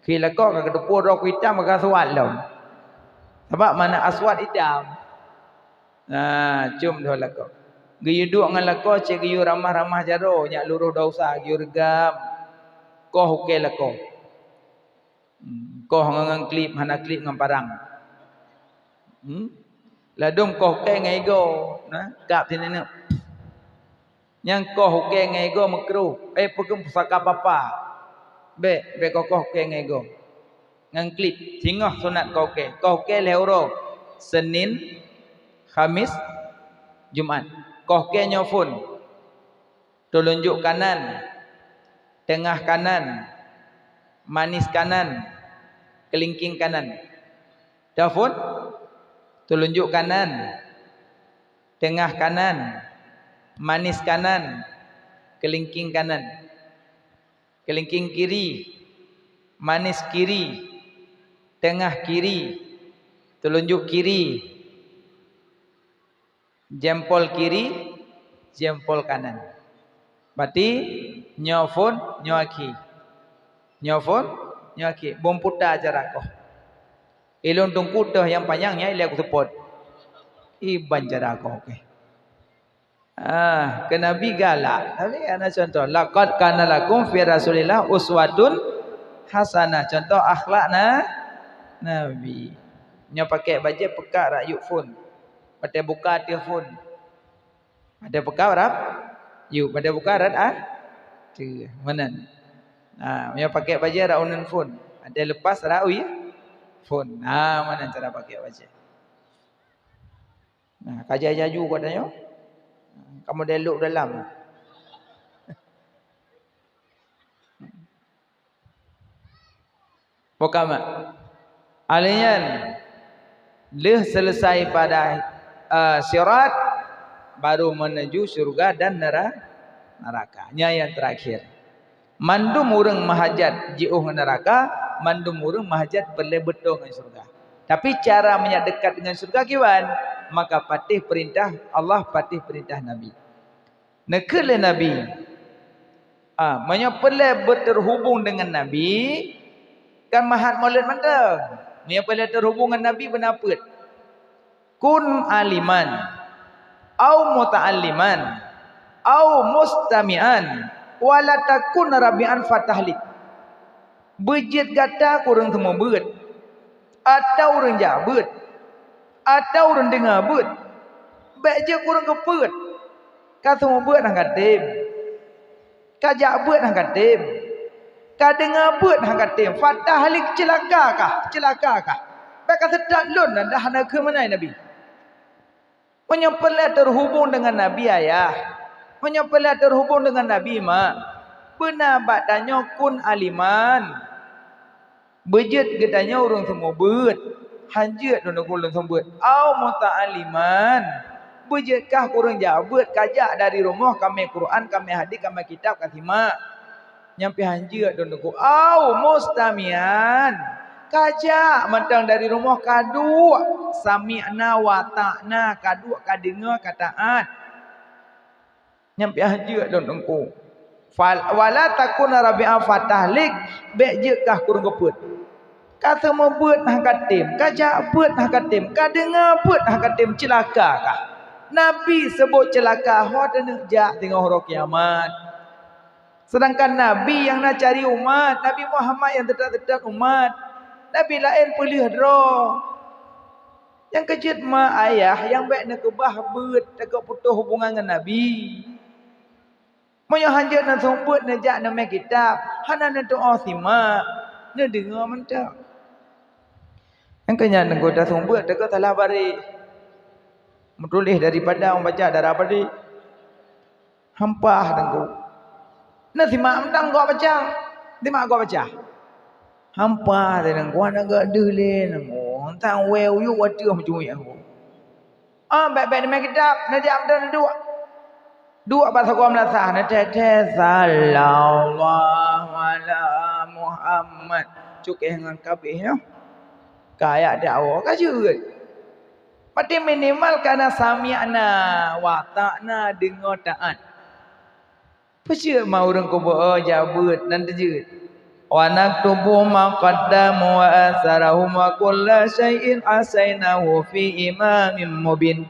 Ki lako ka ketepur ro hitam ka aswat lom. Sebab mana aswat hitam. Cum dah lako. Giyu duk ngan lako cik giyu ramah-ramah jaro nyak luruh dosa giyu regam. Koh ke lako. Koh ngan klip hana klip ngan parang. Ladum koh ke ngai go nah kap sini ni. Yang koh ke ngai go makruh pegum pusaka papa be kokoh ke ngai go ngang klip singah sunat koh ke leuro Senin Khamis Jumat koh ke nyofun telunjuk kanan tengah kanan manis kanan kelingking kanan dafun telunjuk kanan tengah kanan manis kanan, kelingking kanan, kelingking kiri, manis kiri, tengah kiri, telunjuk kiri, jempol kiri, jempol kanan. Berarti nyofun, nyoaki, nyofun, nyoaki, bomputa acara kau. Ilun tungku dah yang panjangnya ilah aku support. Iban cara kau, okay. ke Nabi galak. Tapi ana contoh, laqad kana lakum fi Rasulillah uswatun hasanah. Contoh akhlak Nabi. Nya pakai baju pekak rak yuk phone. Pada buka telefon. Pada buka berap? Yuk pada buka rat tu mana? Nya pakai baju rak unan phone. Ada lepas rak phone. Mana cara pakai baju? Kaji jaju katanya. Kamu deluk dalam. Pokoknya alian leh selesai pada sirat baru menuju surga dan neraka. Nya yang terakhir. Mandum urang mahajat jiuh neraka, mandum urang mahajat berlebetung dengan surga. Tapi cara mendekat dengan surga kiwan? Maka patih perintah Allah, patih perintah Nabi. Nekele Nabi. Menyapele berterhubung dengan Nabi kan mahat maulid mantap. Menyapele terhubung dengan Nabi benaput. Kun aliman au muta'alliman au mustami'an wala takun rabi'an fatahlik. Bejit gata kurang temu beut atau urang jabut atau urang dengar beut. Baik je kurang keput. Ka temu beut hang katim. Ka jabut hang katim. Ka dengar beut hang katim. Fatahlik celakakah? Celakakah? Baik kata tak lun dah nak ke mana Nabi? Menyempela terhubung dengan Nabi ayah. Menyempela terhubung dengan Nabi mak. Benar batanya kun aliman. Bejit gedanya orang semua beut. Hanjut dona kurang semua beut. Au muta'aliman. Bejitkah kurang jabut kajak dari rumah kami Quran, kami hadis, kami kitab kasih mak. Nyampe hanjut dona ku. Au mustamian. Kajak mentang dari rumah kadu sami'na wa ta'na kadu kadengar kataat. Nyampe hanjut dona ku. Wala takun rabi'a fatahlik bejekah kurang keput. Kata membuat hang katim, kajak buat hang katim, kadengar buat hang katim celakakah? Nabi sebut celaka hot dan jak tengok hari kiamat. Sedangkan Nabi yang nak cari umat, Nabi Muhammad yang tetap umat. Nabi lain pilih draw. Yang kejut mak ayah yang baik nak kebah beut, tak putus hubungan dengan Nabi. Moyo hanjat nak sombut nak jak nama kitab, hana nak doa simak, nak dengar mantap. Yang kenyang nak dah sombut, tak salah balik. Menulis daripada orang baca darah balik. Hampah dengku. Nak simak mentang kau baca, simak kau baca. Hampah dengku, nak gak dulin, tang well you waduh macam ni aku. Baik-baik nama kitab, nak jak mentang dua. Dua bahasa kau melasah na tete sallallahu ala Muhammad cukih dengan kabeh ya. Kayak dakwah ka juga. Pati minimal kana sami'na wa ta'na dengar taat. Pasal mau orang ko jabut nan tejut. Wa naktubu ma qaddamu wa asarahum wa kullu syai'in asainahu fi imamin mubin.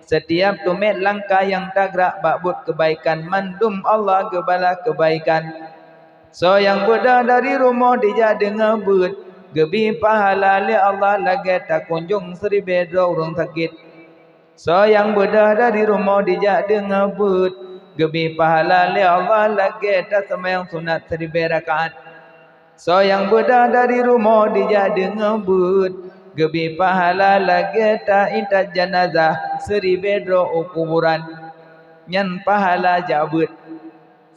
Setiap tumit langkah yang tagrak bakbut kebaikan mandum Allah gebala kebaikan. So yang bedah dari rumah dia dengar but gebi pahala li Allah lagi tak kunjung seribu orang sakit. So yang bedah dari rumah dia dengar but gebi pahala li Allah lagi tak sembahyang sunat seribu rakaat. So yang bedah dari rumah dia dengar but gebi pahala lagi tak intat jenazah seribu kuburan. Nyan pahala jabut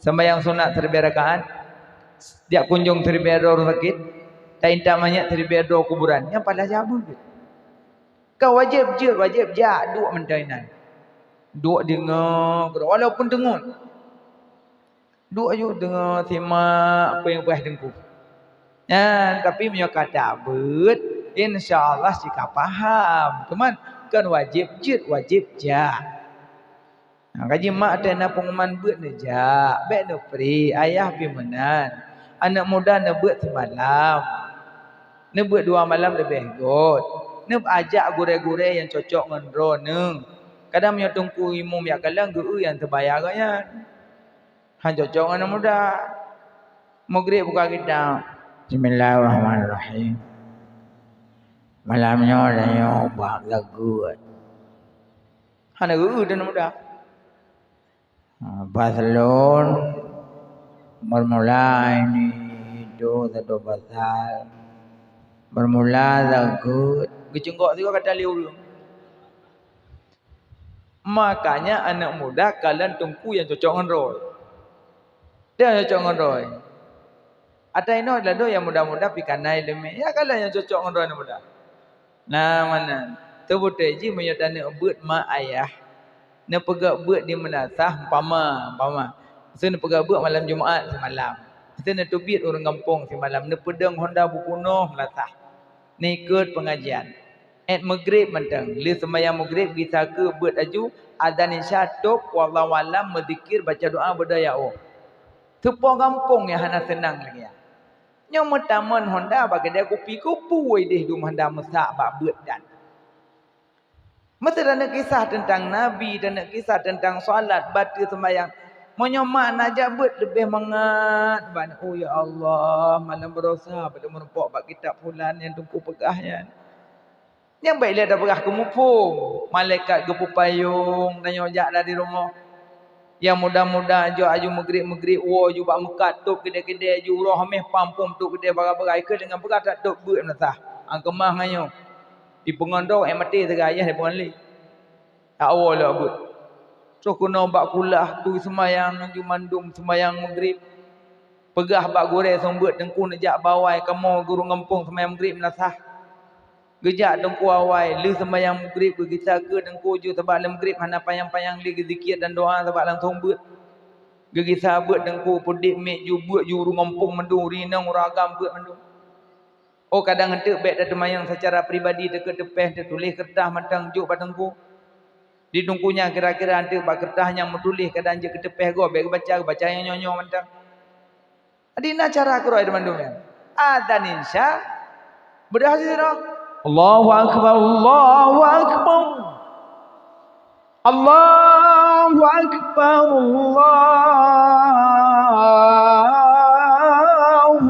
sembahyang sunat seribu rakaat. Dia kunjung seribu orang sakit. Tak intat banyak seribu kuburan. Yang pahala jabut. Kau wajib je dua mentainan. Dua dengar walaupun dengar. Dua je dengar simak apa yang buah dengku. Tapi punya kata abut InsyaAllah jika faham. Teman kan wajib jah. Kaji mak ada nak pengumuman buat ni jah. Baik nak free. Ayah pimenan. Anak muda nak buat semalam. Nak buat 2 malam lebih good. Nak ajak gure-gure yang cocok dengan roh neng. Kadang punya tungku imum ya kalang guru yang terbayar kan. Han cocok anak muda. Maghrib buka kita. Bismillahirrahmanirrahim. Malamnya saya buat lagu. Han guru dan muda. Faslun bermula ini itu satu pasal. Bermula lagu. Kecunggok juga kata liu. Makanya anak muda kalian tungku yang cocok dengan roy. Dia cocok dengan roy. Ada ini adalah doa yang muda-muda pikanai lemeh. Ya kalian yang cocok dengan roy anak muda. Nah mana? Tebuteji menyatakan buat mak ayah. Nak pegak buat di menasah pama. So nak pegak buat malam Jumaat semalam. So nak tubit orang kampung semalam. Nak pedang Honda bukunoh melasah. Ni ikut pengajian. At maghrib mentang. Li sembahyang maghrib kita ke buat aju adzan isya top wallahu alam berzikir baca doa berdaya oh. Tepung kampung yang hana senang lagi ya. Nyom taman Honda bagi dia kopi kupu deh dum Honda masak bak buat dan. Mesti ada kisah tentang Nabi dan kisah tentang solat batu sembahyang. Menyomak najak buat lebih mengat. Oh ya Allah, malam berosa pada merempok bak kitab fulan yang tungku pegahnya. Yang baik dia dah berah ke mupung. Malaikat gepu payung dan nyojak dari rumah. Yang muda-muda jo aju maghrib-maghrib wo ju bak mekat tok kedai-kedai ju roh meh pampum tok kedai bagai-bagai ke dengan berat tak tok buat nasah. Ang kemah ngayo. Di pengandau mati segayah di pengali. Tak awal lah buat. So kena bak kulah tu semayang ju mandum semayang maghrib. Pegah bak goreng sombut tengku nejak bawai kamu guru ngempung semayang maghrib nasah. Gejak dengku awai, li sembahyang maghrib ke kita ke dengku ju sebab dalam maghrib hana payang-payang li zikir dan doa sebab langsung buat. Gigi sahabat dengku pudik mek ju buat ju ngompong mendu rinang ragam buat mendu. Oh kadang hentik baik dah temayang secara pribadi dekat tepeh tertulis kertas matang ju patengku. Di dengkunya kira-kira hentik bak kertas yang menulis kadang je ke tepeh go baik baca yang nyonyo matang. Adina cara aku roi mandum ya. Adzan insya berhasil dah. Allahu Akbar, Allahu Akbar. Allahu Akbar, Allahu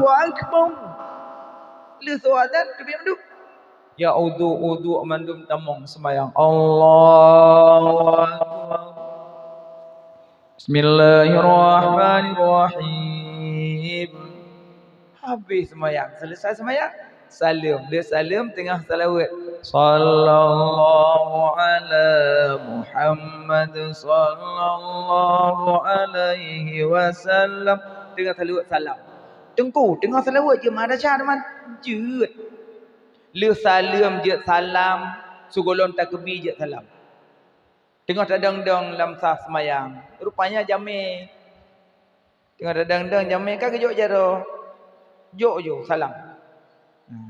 Akbar. Li suadan tu biar mandum. Ya udu mandum tamong sembahyang. Allahu Akbar. Bismillahirrahmanirrahim. Habis sembahyang, selesai sembahyang. Salam. Dia salam tengah salawat. Sallallahu ala Muhammad sallallahu alaihi wasallam. Tengah salawat salam. Tengku tengah salawat je mana cara teman. Jut. Dia salam je salam. Sugolon takbir je salam. Tengah tadang-dang dalam sah semayang. Rupanya jamil. Tengah tadang-dang jamil kan kejok jaro. Jok salam.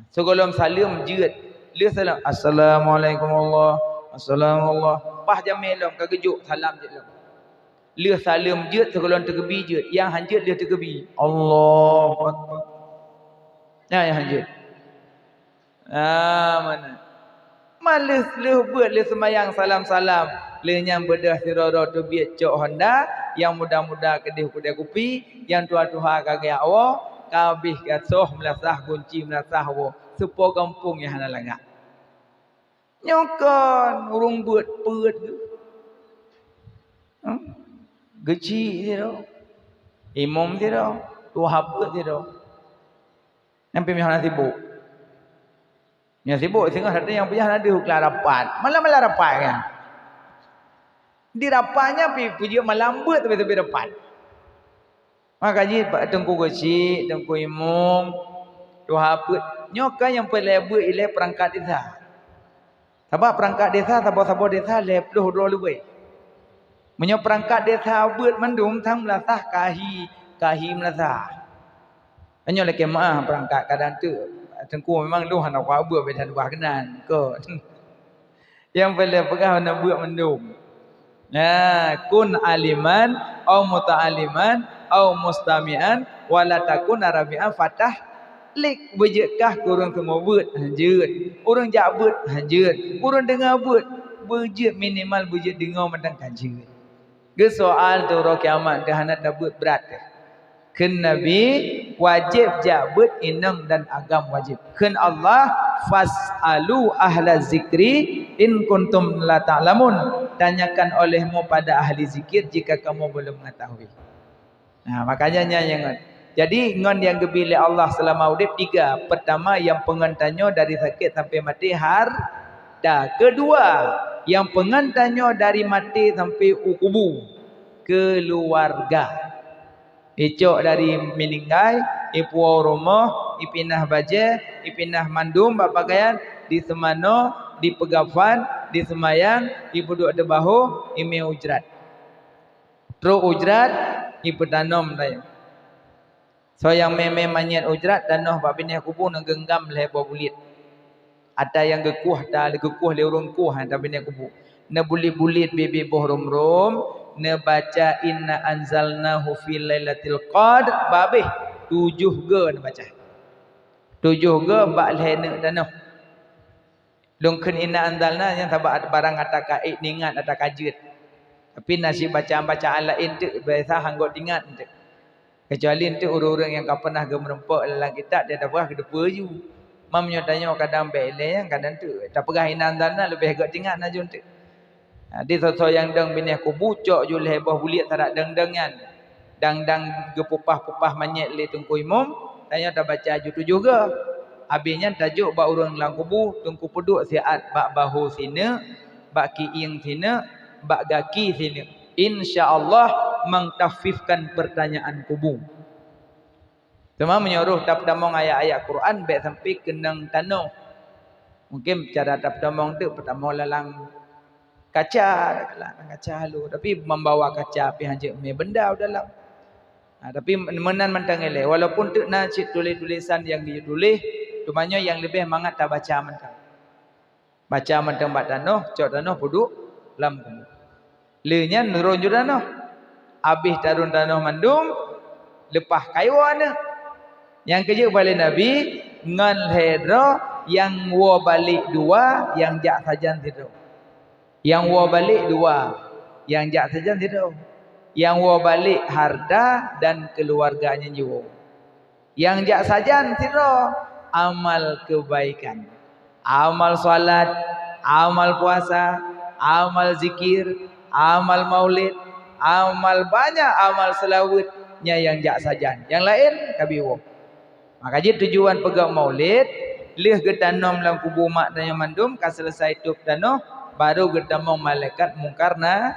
Segolong salam jeut. Dia salam assalamualaikum Allah. Assalamualaikum. Pah jamil long kagejuk salam jeut long. Dia salam jeut segolong terkebi jeut. Yang hanjeut dia terkebi. Allahu Akbar. Nah yang hanjeut. Mana? Malas leh buat leh semayang salam-salam. Leh nyam bedah sirara tu biat cok Honda yang muda-muda kedih kedai kopi, yang tua-tua kagak awak. Kabih gatoh melasah kunci melasah wo sepo kampung yang hana langak nyokon urung buat peut geci dia imam dia tua haput dia sampai hana sibuk sehingga ada yang punya hana dihuklah rapat malam-malam rapat kan di rapatnya puji malam buat tapi rapat. Makanya Pak Tengku Geci, Tengku Imum, Tuhan apa? Nyoka yang pelebut ialah perangkat desa. Sebab perangkat desa, sabah-sabah desa lepluh dua lebih. Menyo perangkat desa buat mendum tang melasah kahi melasah. Hanya lagi maah perangkat kadang tu. Tengku memang lu hendak buat bedan buah kenan. Ko. Yang pelebut pegang hendak buat mendum. Nah, kun aliman au muta'aliman au mustami'an wala takun arabi'an fatah lik bejetkah kurang semua buat hanjeut urang jak buat hanjeut urang dengar buat berjet minimal berjet dengar mentang kaji. Ke soal tu roh kiamat dah nak dabut berat. Ken Nabi wajib jabut inang dan agam wajib. Ken Allah fasalu ahla zikri in kuntum la ta'lamun. Tanyakan olehmu pada ahli zikir jika kamu belum mengetahui. Nah, makanya yang jadi ngon yang gebili Allah selama udip 3. Pertama yang pengantannya dari sakit sampai mati harta. Kedua yang pengantannya dari mati sampai ukubu keluarga. Icok dari meninggal, ipuau rumah, ipinah baje, ipinah mandum pakaian, di semano, di pegafan, di semayang, ibu duduk ada bahu, ime ujrat. Terus ujrat, ibu tanam tanya. So yang meme manyat ujrat, tanah bak pindah kubur nak genggam lebar bulit. Ada yang gekuh, ada gekuh leurung kuh, ada pindah kubur. Na bulit-bulit bibi boh rom-rom. Ne baca inna anzalnahu fi lailatul qadr babih 7 ge ne baca 7 ge bak lehne tanah lungkeun inna anzalna yang tabak barang atak kaid ningat atak kajut tapi nasib bacaan-bacaan lain tu biasa hanggot ingat tu kecuali tu orang-orang yang kau pernah ge merempak dalam kitab dia dah pernah ke depa ju mamnya tanya kadang bele yang kadang tu tak pernah inna anzalna lebih hanggot ingat najun tu. Di so yang deng binih ku bucok ju lebah buliat tarak deng-dengan. Dang gepupah-pupah manyet le tungku imam, tanya tak baca ju 7 ge. Habisnya tajuk bak urang lang kubu tungku peduk siat bak bahu sini, bak kiing sini, bak gaki sini. Insya-Allah mengtafifkan pertanyaan kubu. Cuma menyuruh tak tamong ayat-ayat Quran baik sampai kenang tanah. Mungkin cara tak tamong tu pertama lalang kaca lah kaca halu tapi membawa kaca pi hanjek me benda dalam tapi menan mentang ele walaupun tu na cik tulis-tulisan yang ditulis cumanya yang lebih mangat tak baca mentang bat tanah cok tanah puduk lam kumur lenya nurun ju tanah habis tarun tanah mandum lepas kayuan yang kerja balik Nabi ngan hedra yang wa balik 2 yang jak sajan tidur. Yang wa balik 2, yang jak saja tidak. Yang wa balik harta dan keluarganya juga. Yang jak saja tidak amal kebaikan. Amal salat, amal puasa, amal zikir, amal maulid, amal banyak amal selawatnya yang jak saja. Yang lain kabiwa. Makanya tujuan pegang maulid lih ke tanam dalam kubur mak dan yang mandum kan selesai tup tanah baru ketemu malaikat mungkarna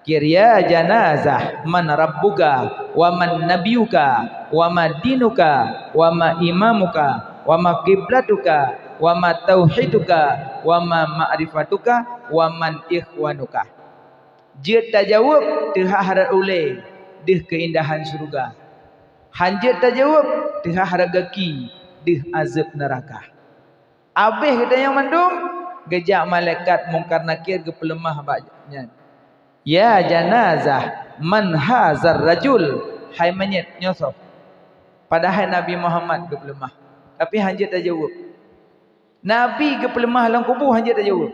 kirya janazah man rabbuka wa man nabiyuka wa ma dinuka wa ma imamuka wa ma qiblatuka wa ma tauhiduka wa ma ma'rifatuka wa man ikhwanuka. Dia tak jawab tihah harat ule dih keindahan surga. Hanjat tak jawab tihah haragaki dih azab neraka. Habis kita yang mandum gejak malaikat mungkar nakir ke pelemah bacanya. Ya janazah man hazar rajul. Hai manyet nyosof. Padahal Nabi Muhammad ke pelemah. Tapi hanjat tak jawab. Nabi ke pelemah dalam kubur hanjat tak jawab.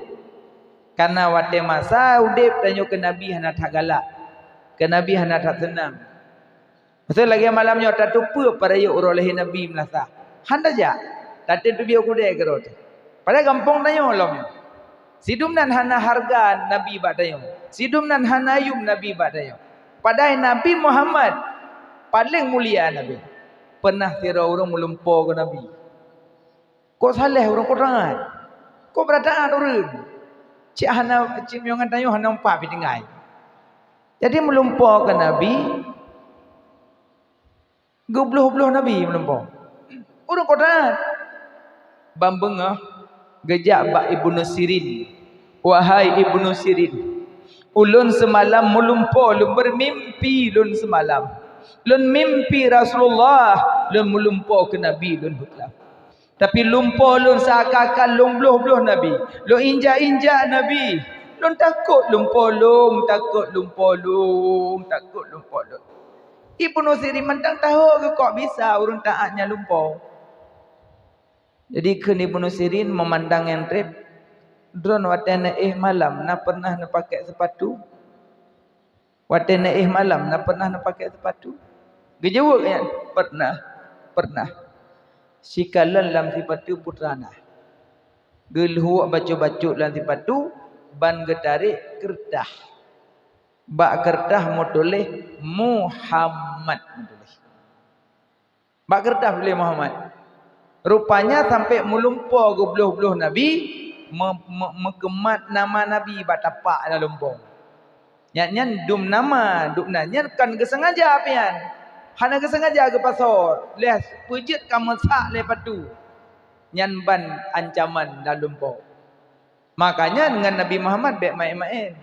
Karena waktu masa udip tanya ke Nabi hana tak galak. Ke Nabi hana tak senang. Pasal lagi malamnya tak tupa pada yuk urolehi Nabi melasa. Handa jak. Tadi tu biar kudai kerot. Pada kampung tanya ulama. Sidum nan hana harga Nabi bak tanya. Sidum nan hana ayum Nabi bak tanya. Padahal Nabi Muhammad paling mulia Nabi. Pernah kira orang melumpur ke Nabi. Kau salah orang Quran. Kau berataan orang. Cik hana cik yang tanya hana empat pi tinggal. Jadi melumpur ke Nabi. Gobloh-bloh Nabi melumpur. Orang Quran. Bambengah gejak bak Ibnu Sirin. Wahai Ibnu Sirin, ulun semalam melumpur, ulun bermimpi ulun semalam. Ulun mimpi Rasulullah, ulun melumpur ke Nabi ulun bekelam. Tapi lumpur ulun seakan-akan ulun beluh-beluh Nabi. Ulun injak-injak Nabi. Ulun takut lumpur ulun, takut lumpur ulun, takut lumpur ulun. Ibnu Sirin mentang tahu ke kok bisa urun taatnya lumpur. Jadi Ibnu Sirin memandang yang trip Drone watan malam nak pernah nak pakai sepatu? Watan malam nak pernah nak pakai sepatu? Gejawab kan? Pernah. Sikalan dalam sepatu putrana. Gelhuak baca-baca dalam sepatu ban getarik kertas. Bak kertas mau tulis Muhammad tulis. Bak kertas tulis Muhammad. Rupanya sampai melumpur ke beluh-beluh Nabi, mekemat nama Nabi bak tapak dalam lumpur. Nyan dum nama, dum nyan kan kesengaja pian. Hana kesengaja ke pasar. Lihat pujit kamu sak lepas tu. Nyan ban ancaman dalam lumpur. Makanya dengan Nabi Muhammad baik main-main.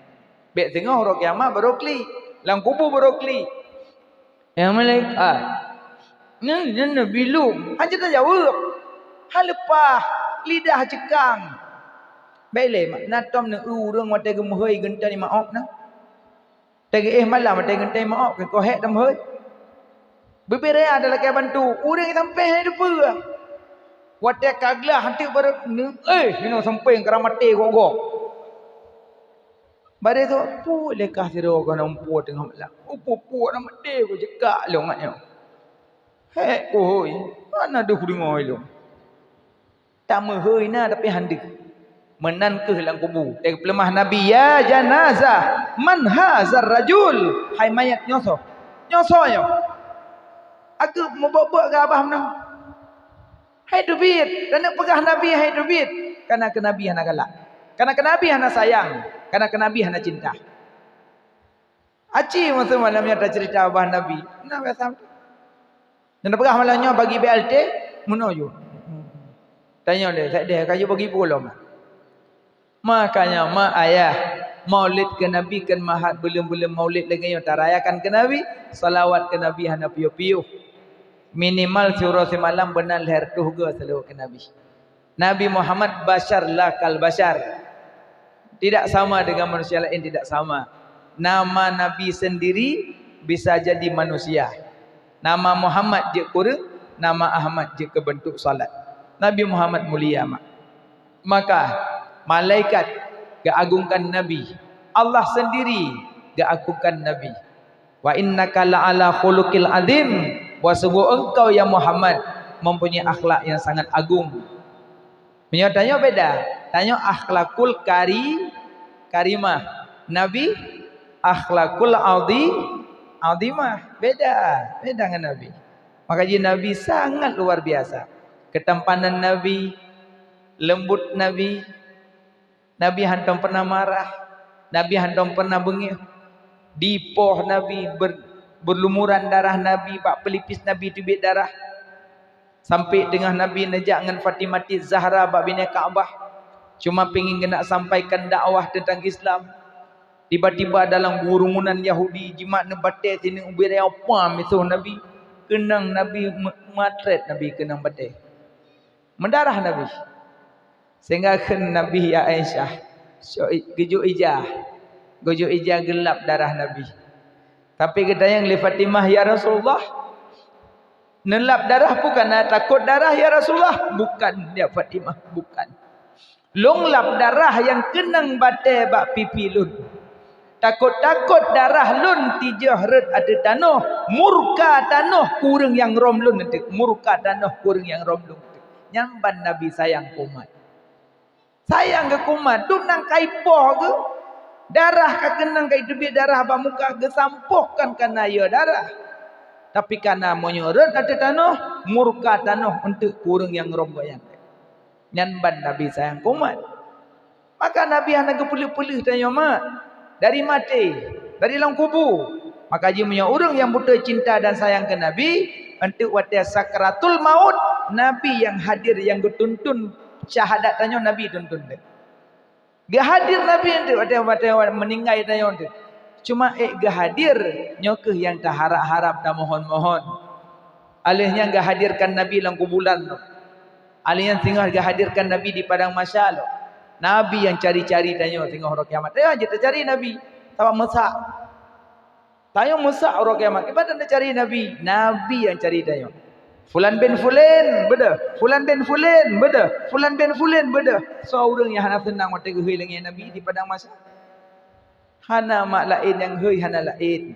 Baik tengah orang kiamat berokli. Dalam kubur berokli. Yang malaikat. Ni Nabi Lum. Hanya tak jawab. Hal lepas lidah cekang. Baiklah mak natom ne urang mate gemuhoi genta ni maaf nah. Tagi malam mate genta maaf ke ko hek dam hoi. Bebere adalah ke bantu. Urang sampai hai depa. Wate kaglah hanti ber hino sampai keramate gogok. Bare tu pu lekah siro kana umpu tengah malam. Upu nama de ko jekak lo ngatnya. Hek ko hoi. Mana ada dengar lo. Tak mehoi na tapi handi. Menan ke dalam kubur. Dari pelemah Nabi, ya janazah, man hazar rajul. Hai mayat nyoso. Nyoso yo. Aku mau buat ke abah menang. Hai dubit. Dan nak pegah Nabi hai dubit. Karena ke Nabi hana galak. Karena ke Nabi hana sayang. Karena ke Nabi hana cinta. Aci masa malamnya ada cerita abah Nabi. Nah biasa. Dan pegah malamnya bagi BLT menuju. Tanya dia, tak ada kayu bagi pulung. Makanya mak ayah maulid ke Nabi kan mahat belum maulid lagi yang tarayakan ke Nabi, salawat ke Nabi hana piu-piu. Minimal surah semalam benar leher tuhga selalu ke Nabi. Nabi Muhammad bashar la kal bashar. Tidak sama dengan manusia lain, tidak sama. Nama Nabi sendiri bisa jadi manusia. Nama Muhammad je kurang, nama Ahmad je kebentuk salat. Nabi Muhammad mulia mak. Maka malaikat keagungkan Nabi. Allah sendiri keagungkan Nabi. Wa innaka la'ala khuluqil azim. Wa sungguh engkau ya Muhammad mempunyai akhlak yang sangat agung. Punya tanya beda. Tanya akhlakul karimah. Nabi akhlakul azimah. Beda dengan Nabi. Maka Nabi sangat luar biasa. Ketampanan Nabi, lembut Nabi, Nabi hantam pernah marah, Nabi hantam pernah bengih, dipoh Nabi, berlumuran darah Nabi, bak pelipis Nabi tubik darah, sampai dengan Nabi nejak dengan Fatimah Zahra bak bini Kaabah, cuma pengen kena sampaikan dakwah tentang Islam. Tiba-tiba dalam kerumunan Yahudi, jimat nebate sini ubir apa misuh Nabi, kenang Nabi matret Nabi kenang bate. Mendarah Nabi. Sehingga kan Nabi ya Aisyah. Gejuk ijah gelap darah Nabi. Tapi kita yang li Fatimah ya Rasulullah. Nelap darah bukan takut darah ya Rasulullah. Bukan ya Fatimah. Bukan. Longlap darah yang kenang bate bak pipi lun. Takut-takut darah lun tijah red ada tanah. Murka tanah kurang yang rom lun nanti. Murka tanah kurang yang rom lun. Nyamban Nabi sayang kumat. Sayang ke kumat. Tu nang kaipoh ke. Darah ke kenang kai debit darah abang muka ke sampuhkan karena ya darah. Tapi karena menyorot ada tanah. Murka tanah untuk kurang yang romboyan. Nyamban Nabi sayang kumat. Maka Nabi anak kepulih-pulih tanya mak. Dari mati. Dari dalam kubur. Maka jemnya orang yang buta cinta dan sayang ke Nabi. Untuk wadah sakratul maut. Nabi yang hadir yang dituntun syahadat tanya Nabi tuntun dia. Gak hadir Nabi itu ada meninggal tanya itu. Cuma gak hadir nyokeh yang tak harap-harap tak mohon-mohon. Alihnya gak hadirkan Nabi dalam kuburan tu. Alihnya tinggal gak hadirkan Nabi di padang mahsyar. Nabi yang cari-cari tanya tengok orang kiamat. Kita cari Nabi. Tahu mesak. Tanya mesak orang kiamat. Ibadah nak cari Nabi. Nabi yang cari tanya. Fulan bin Fulan beda, Fulan bin Fulan beda, Fulan bin Fulan beda. Seorang yang hana senang mata geui dengan Nabi di padang mahsyar. Hana mak lain yang heui hana lain.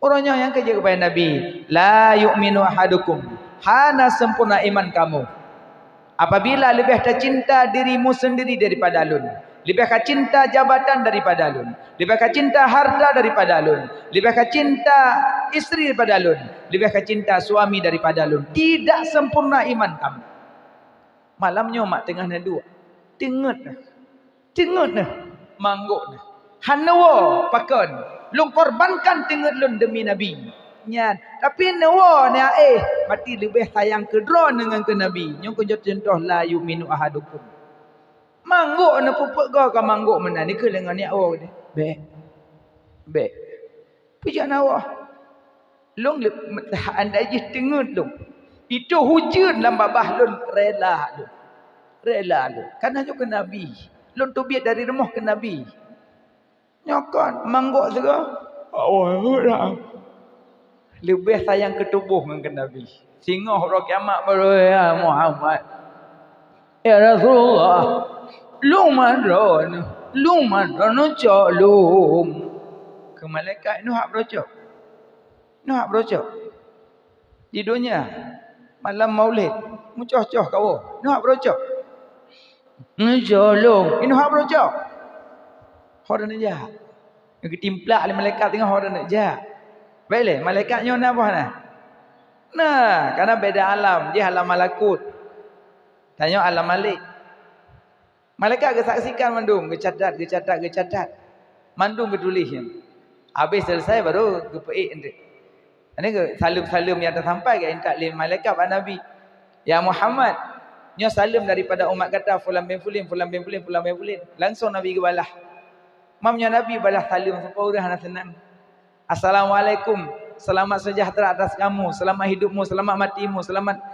Orangnya yang kerja kepada Nabi, la yu'minu ahadukum. Hana sempurna iman kamu. Apabila lebih tercinta dirimu sendiri daripada alun, lebih cinta jabatan daripada alun, lebih cinta harta daripada alun, lebih cinta isteri daripada alun, lebih cinta suami daripada alun, tidak sempurna iman kamu. Malamnya mak tengah na dua, tengut nah, mangguk nah, hanawa pakon, lung korbankan tengut lun demi Nabi. Nyan. Tapi nawa ni mati lebih sayang ke drone dengan ke Nabi. Nyong ko contoh la yu'minu ahadukum. Mangguk na pupuk kau ka mangguk mana ni ke dengan ni awak ni. Baik. Puja nawa. Long anda je tengut long. Itu hujud dalam babah lun rela lun. Rela lun. Karena juga ke Nabi. Lun tu biar dari rumah ke Nabi. Nyokon mangguk juga. Allah. Lebih sayang ke tubuh dengan Nabi. Singoh roh kiamat baru ya Muhammad. Ya Rasulullah. Lumadron colong. Ke malaikat Nuh berocok. Nuh berocok. Di dunia malam Maulid, mucoh-coh kau. Nuh berocok. Colong. Nuh berocok. Horan aja. Yang ketimplak oleh malaikat tengah horan aja. Baiklah, malaikatnya apa nah? Nah, karena beda alam, dia alam malakut. Tanya alam malik. Malaikat kesaksikan mandung, kecatat. Mandung ketulisnya. Habis selesai baru kepeik nanti. Ini ke salam-salam yang tersampai ke intak lima malaikat pada Nabi. Ya Muhammad, nyo salam daripada umat kata fulan bin fulan, fulan bin fulan, fulan bin fulan. Langsung Nabi ke balah. Mamnya Nabi balah salam sampai orang hana senang. Assalamualaikum, selamat sejahtera atas kamu, selamat hidupmu, selamat matimu, selamat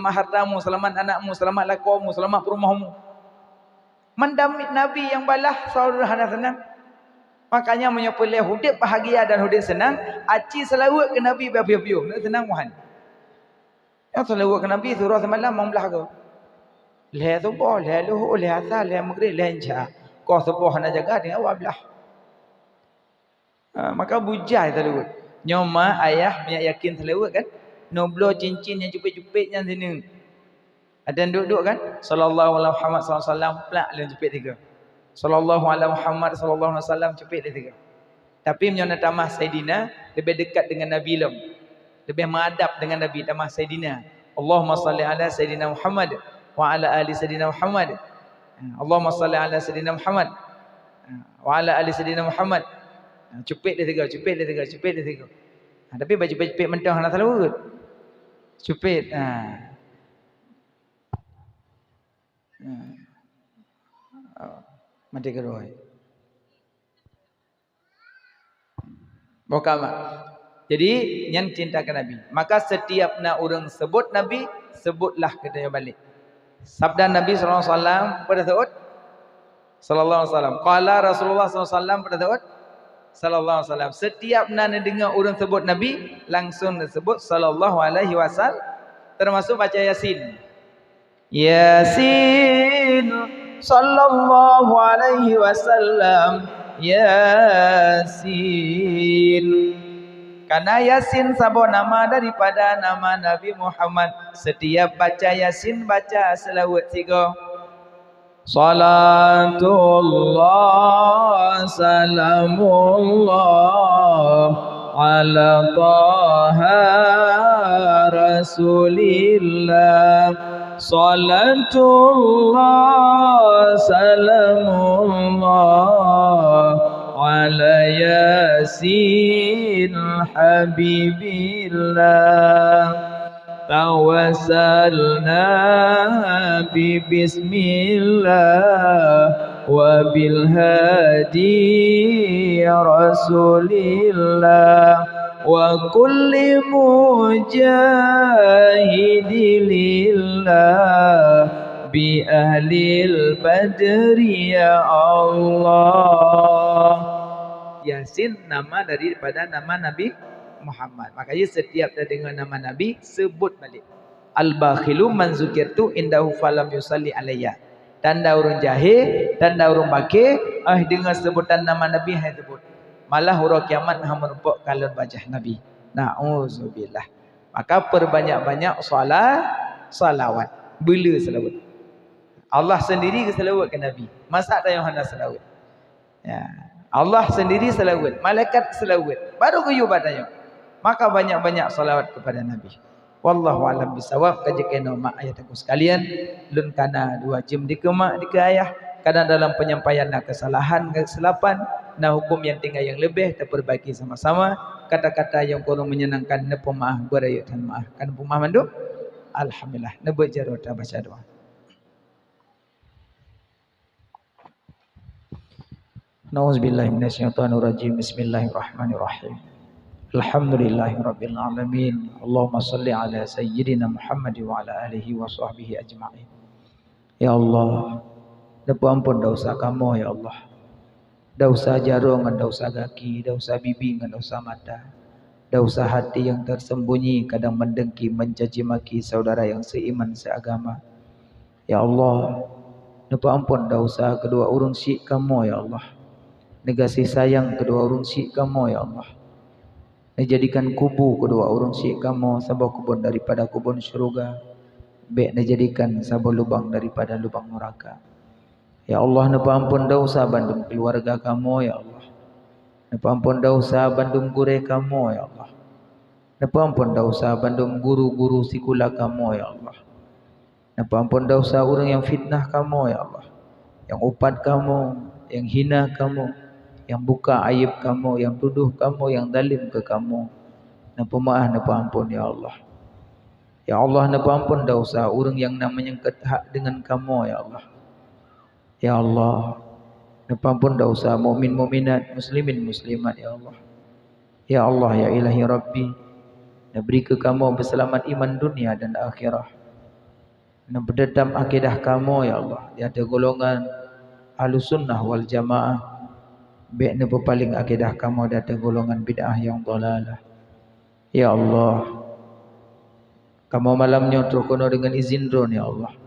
hartamu, selamat anakmu, selamat lakumu, selamat rumahmu. Mendamit Nabi yang balah saudara hana senang. Makanya menyepelih hidup bahagia dan hidup senang, aci selawat ke Nabi biar-biar, nak senang Tuhan. Yang selawat ke Nabi surah semalam membelah ke. Leh subuh, leh luhur, leh asar, leh maghrib, leh isya. Kau subuh nak jaga dengan awak belah. Maka bujai selawat. Nyoma ayah punya yakin selawat kan. Noblo cincin yang jepit-jepit yang sini. Ada yang duduk kan. Sallallahu alaihi Muhammad sallallahu alaihi wasallam plak yang jepit tiga. Sallallahu alaihi Muhammad sallallahu alaihi wasallam jepit tiga. Tapi menyona tamah Saidina lebih dekat dengan Nabi lom. Lebih menghadap dengan Nabi tamah Saidina. Allahumma salli ala Saidina Muhammad wa ala ali Saidina Muhammad. Allahumma salli ala Saidina Muhammad wa ala ali Saidina Muhammad. Cupit dia tiga. Tapi baju-baju mentah nak selalu kot. Cupit. Mati keruai. Bokama. Jadi yang cintakan Nabi. Maka setiap nak orang sebut Nabi, sebutlah kita balik. Sabda Nabi sallallahu alaihi wasallam pada saat sallallahu alaihi wasallam. Qala Rasulullah sallallahu alaihi wasallam pada saat sallallahu alaihi wasallam. Setiap nak dengar orang sebut Nabi, langsung disebut sallallahu alaihi wasallam, termasuk baca Yasin. Yasin sallallahu alaihi wasallam. Yasin. Karena Yasin sabo nama daripada nama Nabi Muhammad. Setiap baca Yasin baca selawat tiga. Salatullah salamullah ala taha rasulillah. Salatullah salamullah ala yasin habibillah. Tawassalna bismillah wa bil hadi rasulillah wa kulli mujahidilillah bi ahlil badri ya Allah. Yasin nama daripada nama Nabi Muhammad. Makanya setiap dah dengar nama Nabi, sebut balik. Al-bakhilu man zukirtu indahu falam yusalli alayya. Tanda orang jahil, tanda orang bakir, dengar sebutan nama Nabi, hai sebut. Malah huruf kiamat hang merupak kalau baca Nabi. Na'udzubillah. Maka perbanyak-banyak salawat. Bila salawat? Allah sendiri ke salawat ke Nabi? Masa tak yang hendak salawat? Ya. Allah sendiri salawat, malaikat salawat. Baru kayu badanya. Maka banyak-banyak salawat kepada Nabi. Wallahu a'lam bisawab. Kaji kena mak ayat aku sekalian. Lun kana 2 jam di kemak di ke ayah. Kadang dalam penyampaian nak kesalahan, kesilapan, nah hukum yang tinggal yang lebih terperbaiki sama-sama. Kata-kata yang kurang menyenangkan, nepo maaf, berayat dan maaf. Kan nepo maaf mandu? Alhamdulillah. Nebut jarut baca doa. Nauzubillahi minasyaitonirrajim. Bismillahirrahmanirrahim. Alhamdulillahirabbil alamin. Allahumma shalli ala sayyidina Muhammad wa ala alihi wa sahbihi ajma'in. Ya Allah, nepo ampun dosa kamu ya Allah. Dosa jarong, dosa kaki, dosa bibi, dosa mata, dosa hati yang tersembunyi, kadang mendengki, mencaci maki saudara yang seiman seagama. Ya Allah, nepo ampun dosa kedua urang syik kamu ya Allah. Negasi sayang kedua urang syik kamu ya Allah. Dijadikan kubu kedua urang syik kamu, sabah kubun daripada kubun syurga. Baik dijadikan sabah lubang daripada lubang neraka. Ya Allah, nepo ampun dosa bandung keluarga kamu ya Allah. Nepo ampun dosa bandung gure kamu ya Allah. Nepo ampun dosa bandung guru-guru sekolah kamu ya Allah. Nepo ampun dosa orang yang fitnah kamu ya Allah. Yang upat kamu, yang hina kamu, yang buka aib kamu, yang tuduh kamu, yang zalim ke kamu. Nepo maaf, nepo ampun ya Allah. Ya Allah, nepo ampun dosa orang yang namanya hak dengan kamu ya Allah. Ya Allah, nepo ampun dosa mukmin mukminat, muslimin muslimat ya Allah. Ya Allah, ya Ilahi Rabbi, beri ke kamu berselamat iman dunia dan akhirah. Berdedam akidah kamu ya Allah. Di ada golongan Ahlus Sunnah wal Jamaah. Baik nepo paling akidah kamu, di ada golongan bid'ah yang dhalalah. Ya Allah, kamu malamnya terkono dengan izin drone ya Allah.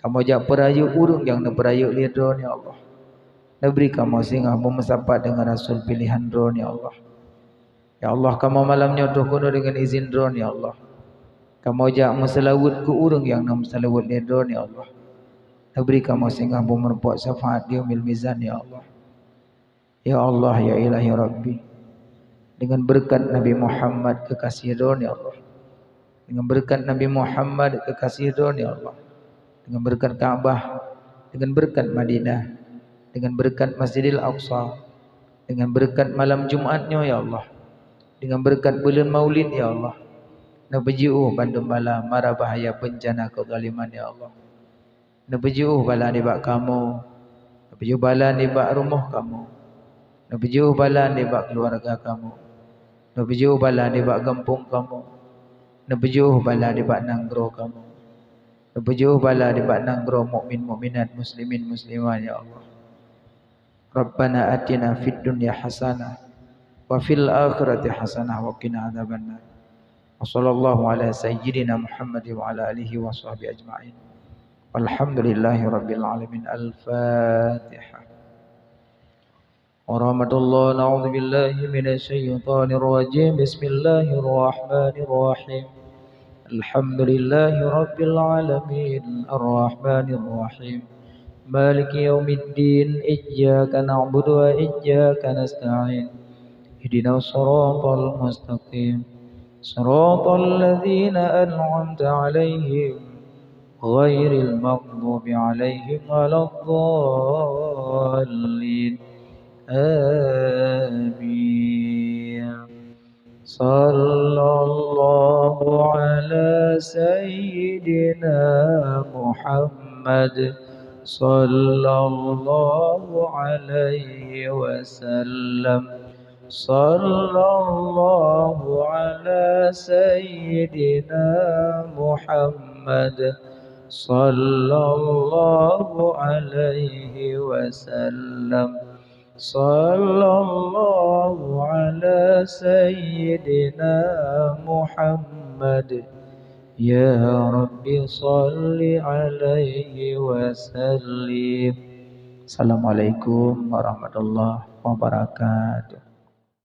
Kamu jak perayu urung yang nak perayu lidron ya Allah. Beri kamu singgah memesapat dengan Rasul pilihan drone ya Allah. Ya Allah, kamu malamnya terkono dengan izin drone ya Allah. Kamu jak meselawut ke urung yang nak meselawut lidron ya Allah. Beri kamu singgah memerbuat syafaat di yaumil mizan ya Allah. Ya Allah, ya Ilahi Rabbi, dengan berkat Nabi Muhammad kekasih drone ya Allah. Dengan berkat Nabi Muhammad kekasih drone ya Allah. Dengan berkat Ka'bah, dengan berkat Madinah, dengan berkat Masjidil Aqsa, dengan berkat malam Jumatnya ya Allah, dengan berkat bulan Maulid ya Allah. Nabaji'uh bandum bala mara bahaya bencana kezaliman ya Allah. Nabaji'uh bala nibak kamu, nabaji'uh bala nibak rumah kamu, nabaji'uh bala nibak keluarga kamu, nabaji'uh bala nibak kampung kamu, nabaji'uh bala nibak nanggro kamu. Berjauh bala di batang gro mukmin mukminat muslimin muslimat ya Allah. Rabbana atina fid dunya hasanah wa fil akhirati hasanah wa qina adzabannar. Wa sallallahu ala sayyidina Muhammad wa ala alihi wa sahbihi ajma'in. Walhamdulillahi rabbil alamin. Al-Fatihah. Wa rahmatullahi na'udzu billahi minasy syaithanir rajim. Bismillahirrahmanirrahim. Alhamdulillahi rabbil alamin. Ar-Rahmanir Rahim. Maliki yaumiddin. Iyyaka na'budu wa iyyaka nasta'in. Ihdinas siratal mustaqim. Siratal ladzina an'amta 'alaihim ghairil maghdubi 'alaihim waladdallin. Amin. Sallallahu ala sayyidina Muhammad sallallahu alaihi wasallam. Sallallahu ala sayyidina Muhammad sallallahu alaihi wasallam. Sallallahu ala سيدنا محمد يا رب صل عليه وسلم. Assalamualaikum warahmatullahi wabarakatuh.